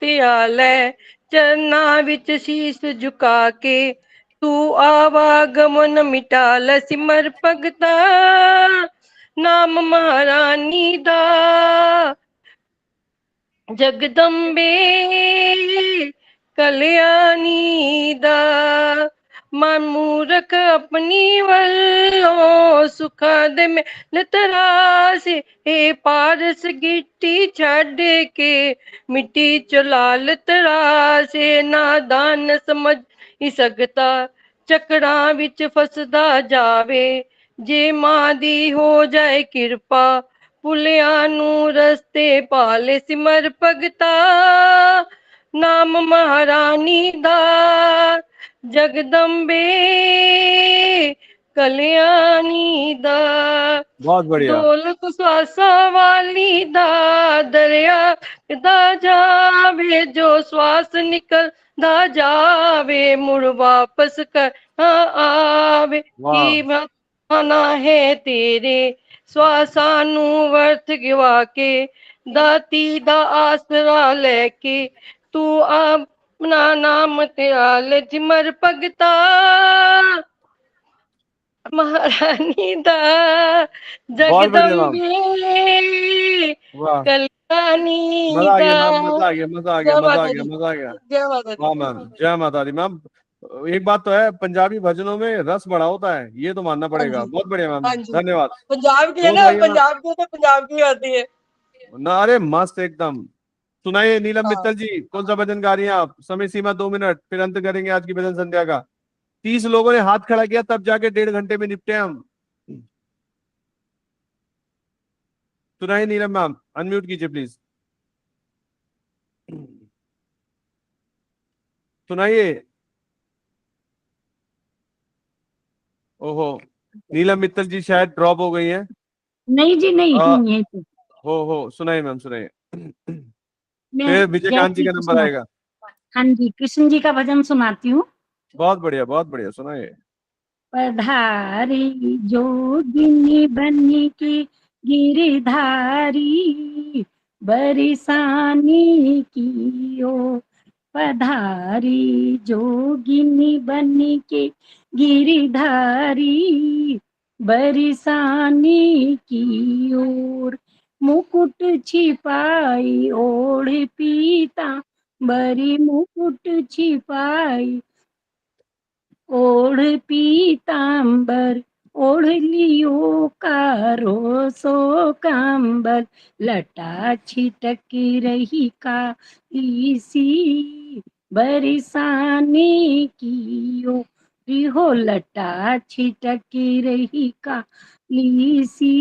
ਧਿਆਲੇ ਚਰਨਾਂ ਵਿੱਚ ਸੀਸ ਝੁਕਾ ਕੇ, ਤੂੰ ਆਵਾਗਮਨ ਮਿਟਾ ਲੈ, ਸਿਮਰ ਭਗਤਾ ਨਾਮ ਮਹਾਰਾਨੀ ਦਾ, ਜਗਦੰਬੇ ਕਲਿਆਣੀ ਦਾ। ਮਨ ਮੂਰਖ ਆਪਣੀ ਵੱਲੋਂ ਸੁਖਾਂ ਦੇ ਮੇਲ ਤਰਾਸੇ, ਇਹ ਪਾਰਸ ਗਿੱਟੀ ਛੱਡ ਕੇ ਮਿੱਟੀ ਚ ਲਾਲ ਤਰਾਸੇ, ਨਾਦਾਨ ਸਮਝ ਹੀ ਸਕਤਾ ਚੱਕਰਾਂ ਵਿੱਚ ਫਸਦਾ ਜਾਵੇ। ਜੇ ਮਾਂ ਦੀ ਹੋ ਜਾਏ ਕਿਰਪਾ, ਭੁੱਲਿਆਂ ਨੂੰ ਰਸਤੇ ਪਾਲੇ ਸਿਮਰ ਭਗਤਾ। ਨਾਮ ਮਹਾਰਾਣੀ ਦਾ ਜਗਦੰਬੇ ਕਲਿਆਣੀ ਦਾ। बहुत बढ़िया। ਦੌਲਤ ਸਵਾਸਾਂ ਵਾਲੀ ਦਾ ਦਰਿਆ ਦਾ ਜਾਵੇ, ਜੋ ਸਵਾਸ ਨਿਕਲਦਾ ਜਾਵੇ, ਮੁੜ ਵਾਪਸ ਕਰ ਆਵੇ। ਕੀ ਬਹਾਨਾ ਹੈ ਤੇਰੇ ਸਵਾਸਾਂ ਨੂੰ ਵਰਤ ਗਵਾ ਕੇ, ਦਾਤੀ ਦਾ ਆਸਰਾ ਲੈ ਕੇ, ਤੂੰ ਆਪਣਾ ਨਾਮ ਤੇਰਾ ਲੈ ਸਿਮਰ ਭਗਤਾ। महारानी दा जगदम्बे वाह, कल्याणी मजा आ गया दा। मैम, मजा आ गया, मजा आ गया, जय मजा आ माता गया, दी। मजा आ गया। जय माता वाह दी। मैम, जय माता दी। मैम एक बात तो है, पंजाबी भजनों में रस बड़ा होता है, ये तो मानना पड़ेगा। बहुत बढ़िया मैम, हाँ जी, धन्यवाद। पंजाब की है तो ना, भाई मैम, पंजाब की तो पंजाब की आती है। ना अरे मस्त एकदम। सुनाइए नीलम हाँ। मित्तल जी, कौन सा भजन गा रही हैं आप? समय सीमा 2 मिनट, फिर अंत करेंगे आज की भजन संध्या का। 30 लोगों ने हाथ खड़ा किया, तब जाके 1.5 घंटे में निपटे हम। सुनाइए नीलम मैम, अनम्यूट कीजिए प्लीज। सुनाइए। ओहो, नीलम मित्तल जी शायद ड्रॉप हो गई हैं। नहीं जी, नहीं आ, हूँ यहीं पे। हो सुनाइए मैम, सुनाइए। मैं फिर विजयकांत जी जय का श्री नंबर कृष्ण। आएगा। हाँ जी, कृष्ण जी का भजन सुनाती हूँ। बहुत बढ़िया, सुनाइए। पधारी जोगिनी बनी की गिरधारी, बरसानी की ओ। पधारी जोगिनी बनी के गिरधारी, बरसानी की ओर। मुकुट छिपाई ओढ़ पीता, बरी मुकुट छिपाई ओढ़ पीतांबर, ओढ़ लियो कारो सो कांबल। लटा छिटक रही काली सी, बरसाने की ओ। हो लटा छिटक रही काली सी,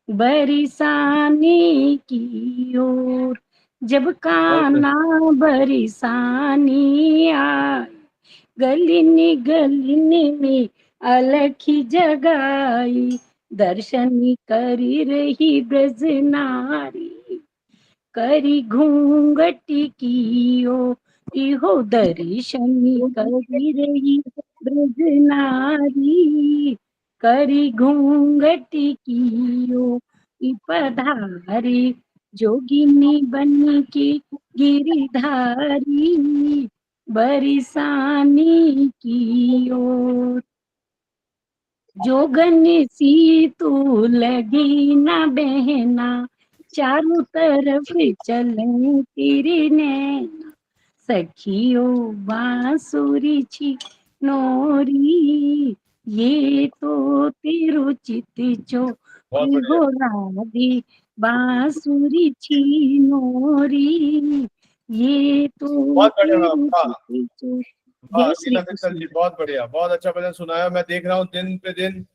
बरसाने की ओर। जब कान्हा बरसाने आए, गलिनी गलिनी में अलखी जगाई। दर्शन करी रही ब्रज नारी, करी घूंघटी की ओ। हो दर्शन करी रही ब्रज नारी, करी घूंघटी की ओ। पधारी जोगिनी बन के गिरधारी, बरसाने की ओर। जोगन सी तू लगी ना बहना, चारों तरफ चले तेरे नैना। सखियों बांसुरी छी नोरी, ये तो तेरो चित चो हो राधी। बांसुरी छी नोरी, ये तो बहुत बढ़िया मैम, तेरो वाह चित चो। वाह, जय श्री नीलम मित्तल कृष्ण। जी बहुत बढ़िया, बहुत अच्छा भजन सुनाया। मैं देख रहा हूँ दिन पे दिन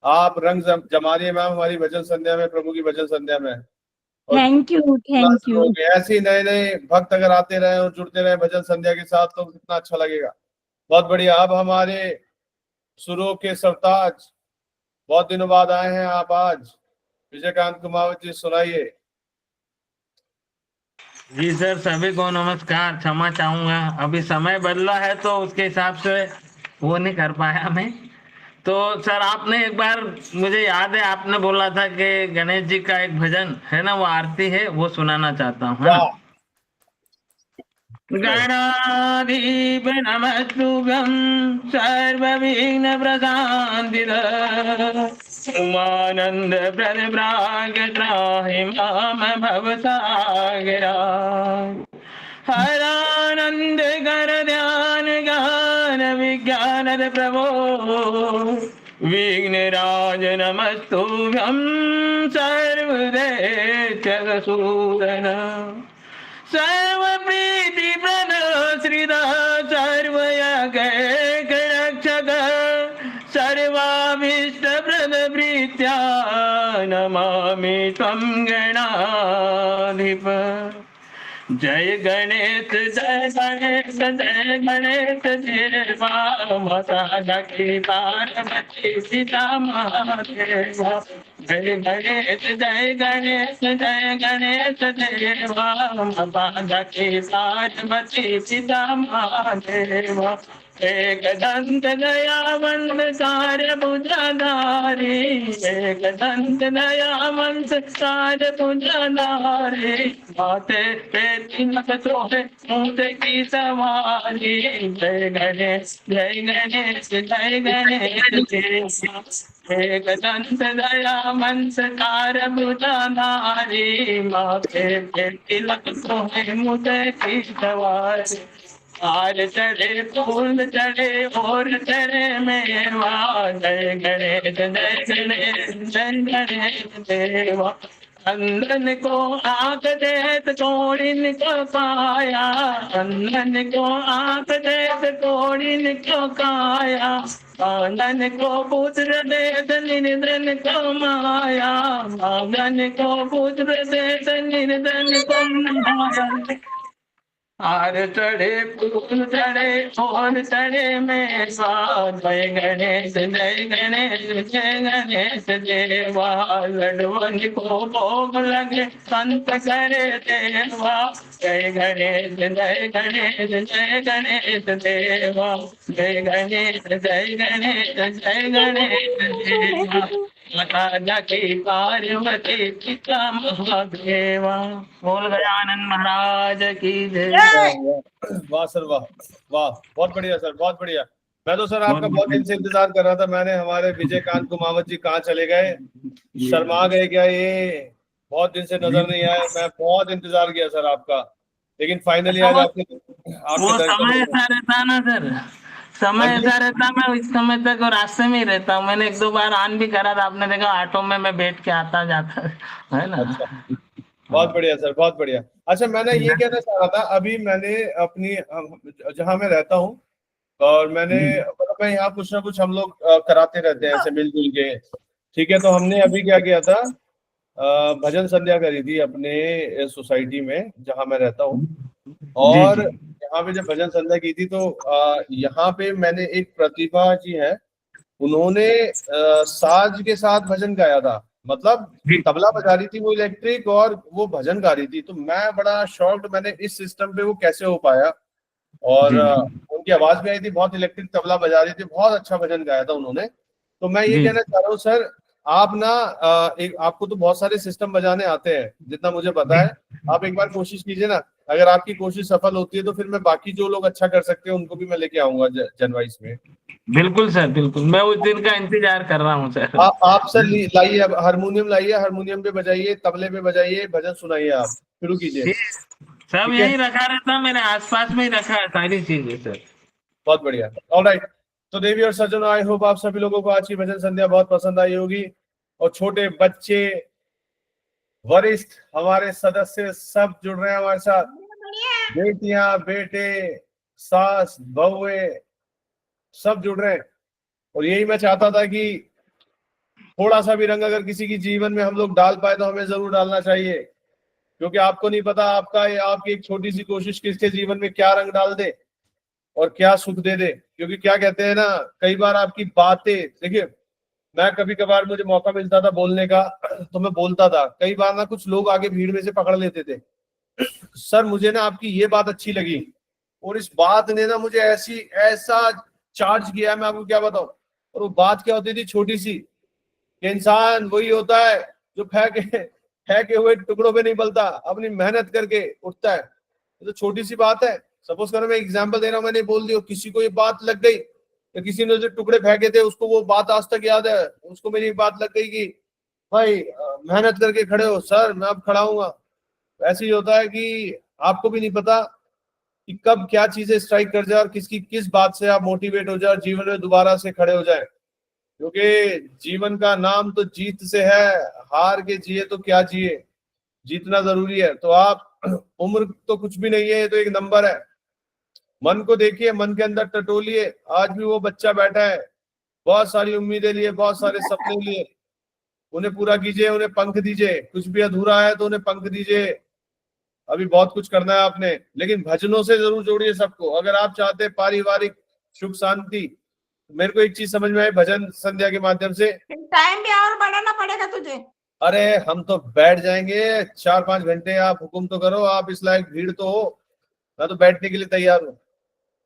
आप रंग जमा रही है मैम हमारी भजन संध्या में, प्रभु की भजन संध्या में। और थैंक यू, थैंक शुरू हो यू। गए। ऐसे ही नए नए भक्त अगर आते रहे और जुड़ते रहे भजन संध्या के साथ तो कितना अच्छा लगेगा। बहुत बढ़िया। अब हमारे सुरों के सरताज बहुत दिनों बाद आए हैं आप आज, विजयकांत कुमावत जी, सुनाइए। जी सर, सभी को नमस्कार। क्षमा चाहूंगा, अभी समय बदला है तो उसके हिसाब से वो नहीं कर पाया मैं। तो सर आपने एक बार, मुझे याद है आपने बोला था कि गणेश जी का एक भजन है ना, वो आरती है, वो सुनाना चाहता हूँ, है ना। गणाधिप नमस्तुभ्यं सर्वविघ्न प्रशान्तिः, उमानंद प्रदिव्राग त्राहि माम भवसागरात्। हरानंद कर ध्यान ज्ञान विज्ञान प्रभो, विघ्नराज नमस्तुभ्यं सर्वदेशसूदन। सर्व प्रीति प्रद श्रीदा सर्वयज्ञ रक्ष नमामि त्वं गणाधिप। जय गणेश जय गणेश जय गणेश देवा, माता लक्ष्मी पार्वती सीता महादेवा। जय गणेश जय गणेश जय गणेश देवा, माता लक्ष्मी पार्वती सीता महादेवा। एक दंत दयावंत कार्य भुजधारी, एक दंत दयावंत कार्य भुजधारी, माथे पे तिलक सोहे ऊंट की सवारी। जय गणेश जय गणेश जय गणेश देवा, एक दंत दयावंत कार्य भुजधारी, माथे पे तिलक सोहे ऊंट की सवारी। हार चढ़े फूल चढ़े और चढ़े मेवा, जय गणेश जय गणेश जय गणेश देवा। अंधन को आंख दे तोड़िन को काया, अंधन को आंख दे तोड़िन को काया, आंगन को पुत्र दे निर्धन को माया, आंगन को पुत्र दे निर्धन को माया। हार चढ़े फूल चढ़े और चढ़े मेवा, जय गणेश जय गणेश जय गणेश देवा। लडवन को भोग लगे संत करे देवा, जय गणेश जय गणेश जय गणेश देवा। जय गणेश जय गणेश जय गणेश देवा, माता की पार्वती पिता महादेवा। बोल गजानन महाराज की जय। वाह सर वाह वाह, बहुत बढ़िया सर, बहुत बढ़िया। मैं तो सर आपका बहुत दिन से इंतजार कर रहा था। मैंने हमारे विजयकांत कुमावत जी कहाँ चले गए, शर्मा गए क्या ये, बहुत दिन से नजर नहीं आए। मैं बहुत इंतजार किया सर आपका, लेकिन फाइनली आज आपके वो समय ऐसा रहता ना सर, समय ऐसा रहता, मैं इस समय तक रास्ते में ही रहता हूँ। मैंने एक दो बार ऑन भी करा था, आपने देखा ऑटो में मैं बैठ के आता जाता है ना। अच्छा, बहुत बढ़िया सर, बहुत बढ़िया। अच्छा, मैंने ये कहना चाह रहा था, अभी मैंने अपनी जहाँ मैं रहता हूँ और मैंने मतलब मैं यहाँ कुछ ना कुछ हम लोग कराते रहते हैं ऐसे मिलजुल के, ठीक है। तो हमने अभी क्या किया था, भजन संध्या करी थी अपने सोसाइटी में जहाँ मैं रहता हूँ। और यहाँ पे जब भजन संध्या की थी तो यहाँ पे मैंने एक प्रतिभा जी है, उन्होंने साज के साथ भजन गाया था। मतलब तबला बजा रही थी वो इलेक्ट्रिक और वो भजन गा रही थी। तो मैं बड़ा शॉक्ड, मैंने इस सिस्टम पे वो कैसे हो पाया। और उनकी आवाज भी आई थी, बहुत इलेक्ट्रिक तबला बजा रही थी, बहुत अच्छा भजन गाया था उन्होंने। तो मैं ये कहना चाह रहा हूँ सर, आप ना एक, आपको तो बहुत सारे सिस्टम बजाने आते हैं जितना मुझे पता है। आप एक बार कोशिश कीजिए ना, अगर आपकी कोशिश सफल होती है तो फिर मैं बाकी जो लोग अच्छा कर सकते हैं उनको भी मैं लेके आऊंगा जनवाइस में। बिल्कुल सर, बिल्कुल, मैं उस दिन का इंतजार कर रहा हूँ सर। आप सर लाइए, हारमोनियम लाइए, हारमोनियम पे बजाइए, तबले पे बजाइए, भजन सुनाइए, आप शुरू कीजिए। सब यही रखा रहता, मेरे आसपास में ही रखा है सारी चीजें सर। बहुत बढ़िया, ऑलराइट। तो देवी और सज्जनों, आई होप आप सभी लोगों को आज की भजन संध्या बहुत पसंद आई होगी। और छोटे बच्चे, वरिष्ठ, हमारे सदस्य सब जुड़ रहे हैं हमारे साथ, बेटियां, बेटे, सास, बहुए, सब जुड़ रहे हैं। और यही मैं चाहता था कि थोड़ा सा भी रंग अगर किसी की जीवन में हम लोग डाल पाए तो हमें जरूर डालना चाहिए, क्योंकि आपको नहीं पता आपकी एक छोटी सी कोशिश किसके जीवन में क्या रंग डाल दे और क्या सुख दे दे। क्योंकि क्या कहते हैं ना, कई बार आपकी बातें, देखिए मैं कभी कभार मुझे मौका मिलता था बोलने का तो मैं बोलता था। कई बार ना कुछ लोग आगे भीड़ में से पकड़ लेते थे, सर मुझे ना आपकी ये बात अच्छी लगी और इस बात ने ना मुझे ऐसा चार्ज किया, मैं आपको क्या बताऊं। और वो बात क्या होती थी, छोटी सी, कि इंसान वही होता है जो फेंके हुए टुकड़ों पे नहीं पलता, अपनी मेहनत करके उठता है। तो छोटी सी बात है। सपोज करो मैं एग्जांपल दे रहा हूँ, मैंने बोल दिया, किसी को ये बात लग गई, तो किसी ने जो टुकड़े फेंके थे उसको वो बात आज तक याद है, उसको मेरी बात लग गई कि भाई मेहनत करके खड़े हो, सर मैं अब खड़ा हूँगा। ऐसे ही होता है कि आपको भी नहीं पता कि कब क्या चीजें स्ट्राइक कर जाए और किस बात से आप मोटिवेट हो जाए और जीवन में दोबारा से खड़े हो जाए। क्योंकि जीवन का नाम तो जीत से है, हार के जिए तो क्या जिए, जीतना जरूरी है। तो आप, उम्र तो कुछ भी नहीं है, ये तो एक नंबर है। मन को देखिए, मन के अंदर टटोलिए, आज भी वो बच्चा बैठा है बहुत सारी उम्मीदें लिए, बहुत सारे सपने लिए, उन्हें पूरा कीजिए, उन्हें पंख दीजिए। कुछ भी अधूरा है तो उन्हें पंख दीजिए। अभी बहुत कुछ करना है आपने, लेकिन भजनों से जरूर जोड़िए सबको। अगर आप चाहते हैं पारिवारिक सुख शांति, मेरे को एक चीज समझ में आई भजन संध्या के माध्यम से, टाइम भी और बढ़ाना पड़ेगा तुझे। अरे हम तो बैठ जाएंगे 4-5 घंटे, आप हुक्म तो करो, आप इस लायक भीड़ तो हो, मैं तो बैठने के लिए तैयार हूँ।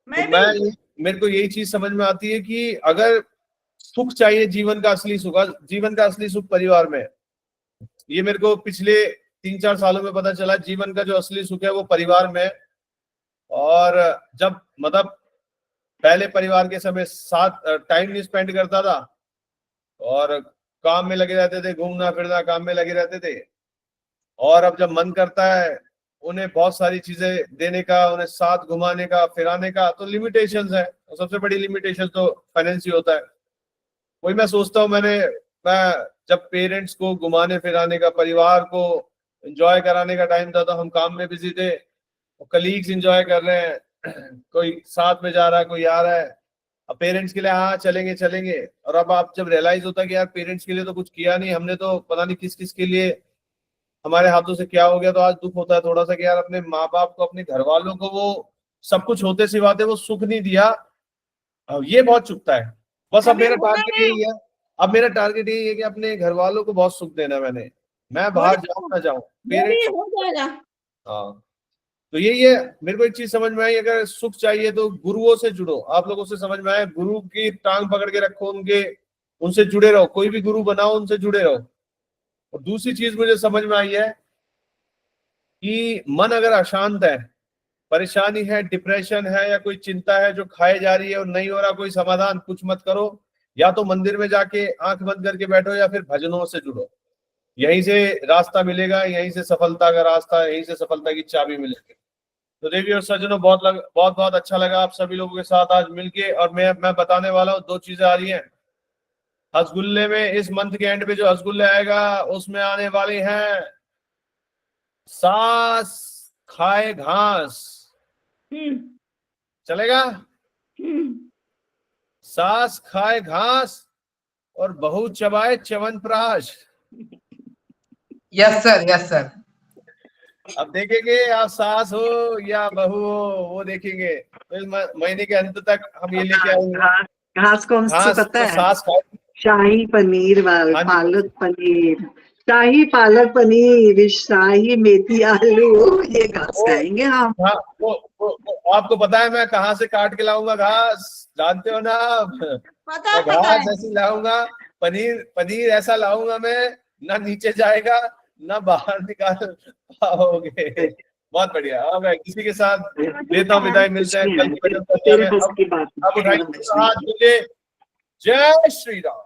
तो मेरे को यही चीज समझ में आती है कि अगर सुख चाहिए, जीवन का असली सुख, जीवन का असली सुख परिवार में, ये मेरे को पिछले 3-4 सालों में पता चला। जीवन का जो असली सुख है वो परिवार में। और जब मतलब पहले परिवार के समय साथ टाइम नहीं स्पेंड करता था और काम में लगे रहते थे, घूमना फिरना काम में लगे रहते थे, और अब जब मन करता है उन्हें बहुत सारी चीजें देने का, उन्हें साथ घुमाने का, फिराने का, तो लिमिटेशंस है। और सबसे बड़ी लिमिटेशन तो फाइनेंस ही होता है। वही मैं सोचता हूँ, मैं जब पेरेंट्स को घुमाने फिराने का, परिवार को एंजॉय कराने का टाइम था तो हम काम में बिजी थे, कलीग्स एंजॉय कर रहे हैं, कोई साथ में जा रहा है, कोई आ रहा है। अब पेरेंट्स के लिए हाँ चलेंगे चलेंगे, और अब आप जब रियलाइज होता है कि यार पेरेंट्स के लिए तो कुछ किया नहीं हमने, तो पता नहीं किस किस के लिए हमारे हाथों से क्या हो गया। तो आज दुख होता है थोड़ा सा कि यार अपने माँ बाप को, अपने घर वालों को वो सब कुछ होते सिवाते वो सुख नहीं दिया। ये बहुत चुभता है। बस अब मेरा टारगेट यही है, अब मेरा टारगेट यही है कि अपने घर वालों को बहुत सुख देना। मैं बाहर जाऊं ना जाऊं, पेरेंट्स, हाँ, तो यही है। मेरे को एक चीज समझ में आई, अगर सुख चाहिए तो गुरुओं से जुड़ो। आप लोगों से समझ में आए, गुरु की टांग पकड़ के रखो, उनसे जुड़े रहो, कोई भी गुरु बनाओ, उनसे जुड़े रहो। और दूसरी चीज मुझे समझ में आई है कि मन अगर अशांत है, परेशानी है, डिप्रेशन है, या कोई चिंता है जो खाए जा रही है और नहीं हो रहा कोई समाधान, कुछ मत करो। या तो मंदिर में जाके आंख बंद करके बैठो, या फिर भजनों से जुड़ो। यहीं से रास्ता मिलेगा, यहीं से सफलता का रास्ता, यहीं से सफलता की चाबी मिलेगी। तो देवी और सज्जनों, बहुत अच्छा लगा आप सभी लोगों के साथ आज मिलके। और मैं बताने वाला हूँ, 2 चीजें आ रही हैं हसगुल्ले में। इस मंथ के एंड पे जो हसगुल्ले आएगा उसमें आने वाली हैं सास खाए घास। चलेगा? सास खाए घास और बहू चबाए chyawanprash. Yes sir, yes sir. अब देखेंगे आप सास हो या बहू हो, वो देखेंगे। तो इस महीने के अंत तक हम ये लेके आएंगे। घास कौन सा पता है? सास खाए, शाही पनीर, पालक पनीर, शाही पालक पनीर, शाही मेथी आलू, ये घास खाएंगे हम। हाँ, वो आपको पता है मैं कहाँ से काट के लाऊंगा घास, जानते हो ना आप? घास ऐसी लाऊंगा, पनीर ऐसा लाऊंगा मैं, ना नीचे जाएगा ना बाहर निकाल पाओगे। बहुत बढ़िया। अब किसी के साथ लेता हूँ विदाई, मिलते हैं कल की वजह। अब उठाइए हाथ, बोलिए जय श्री राम,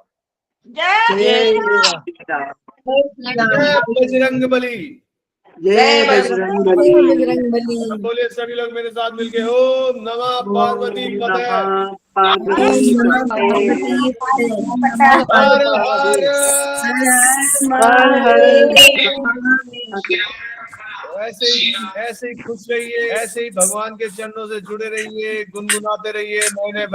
जय बजरंग बली, जय बजरंग बली। बोलिए सभी लोग मेरे साथ मिलके ओम नमः पार्वती पते, ऐसे ही खुश रहिए, ऐसे ही भगवान के चरणों से जुड़े रहिए, गुनगुनाते रहिए, नए नए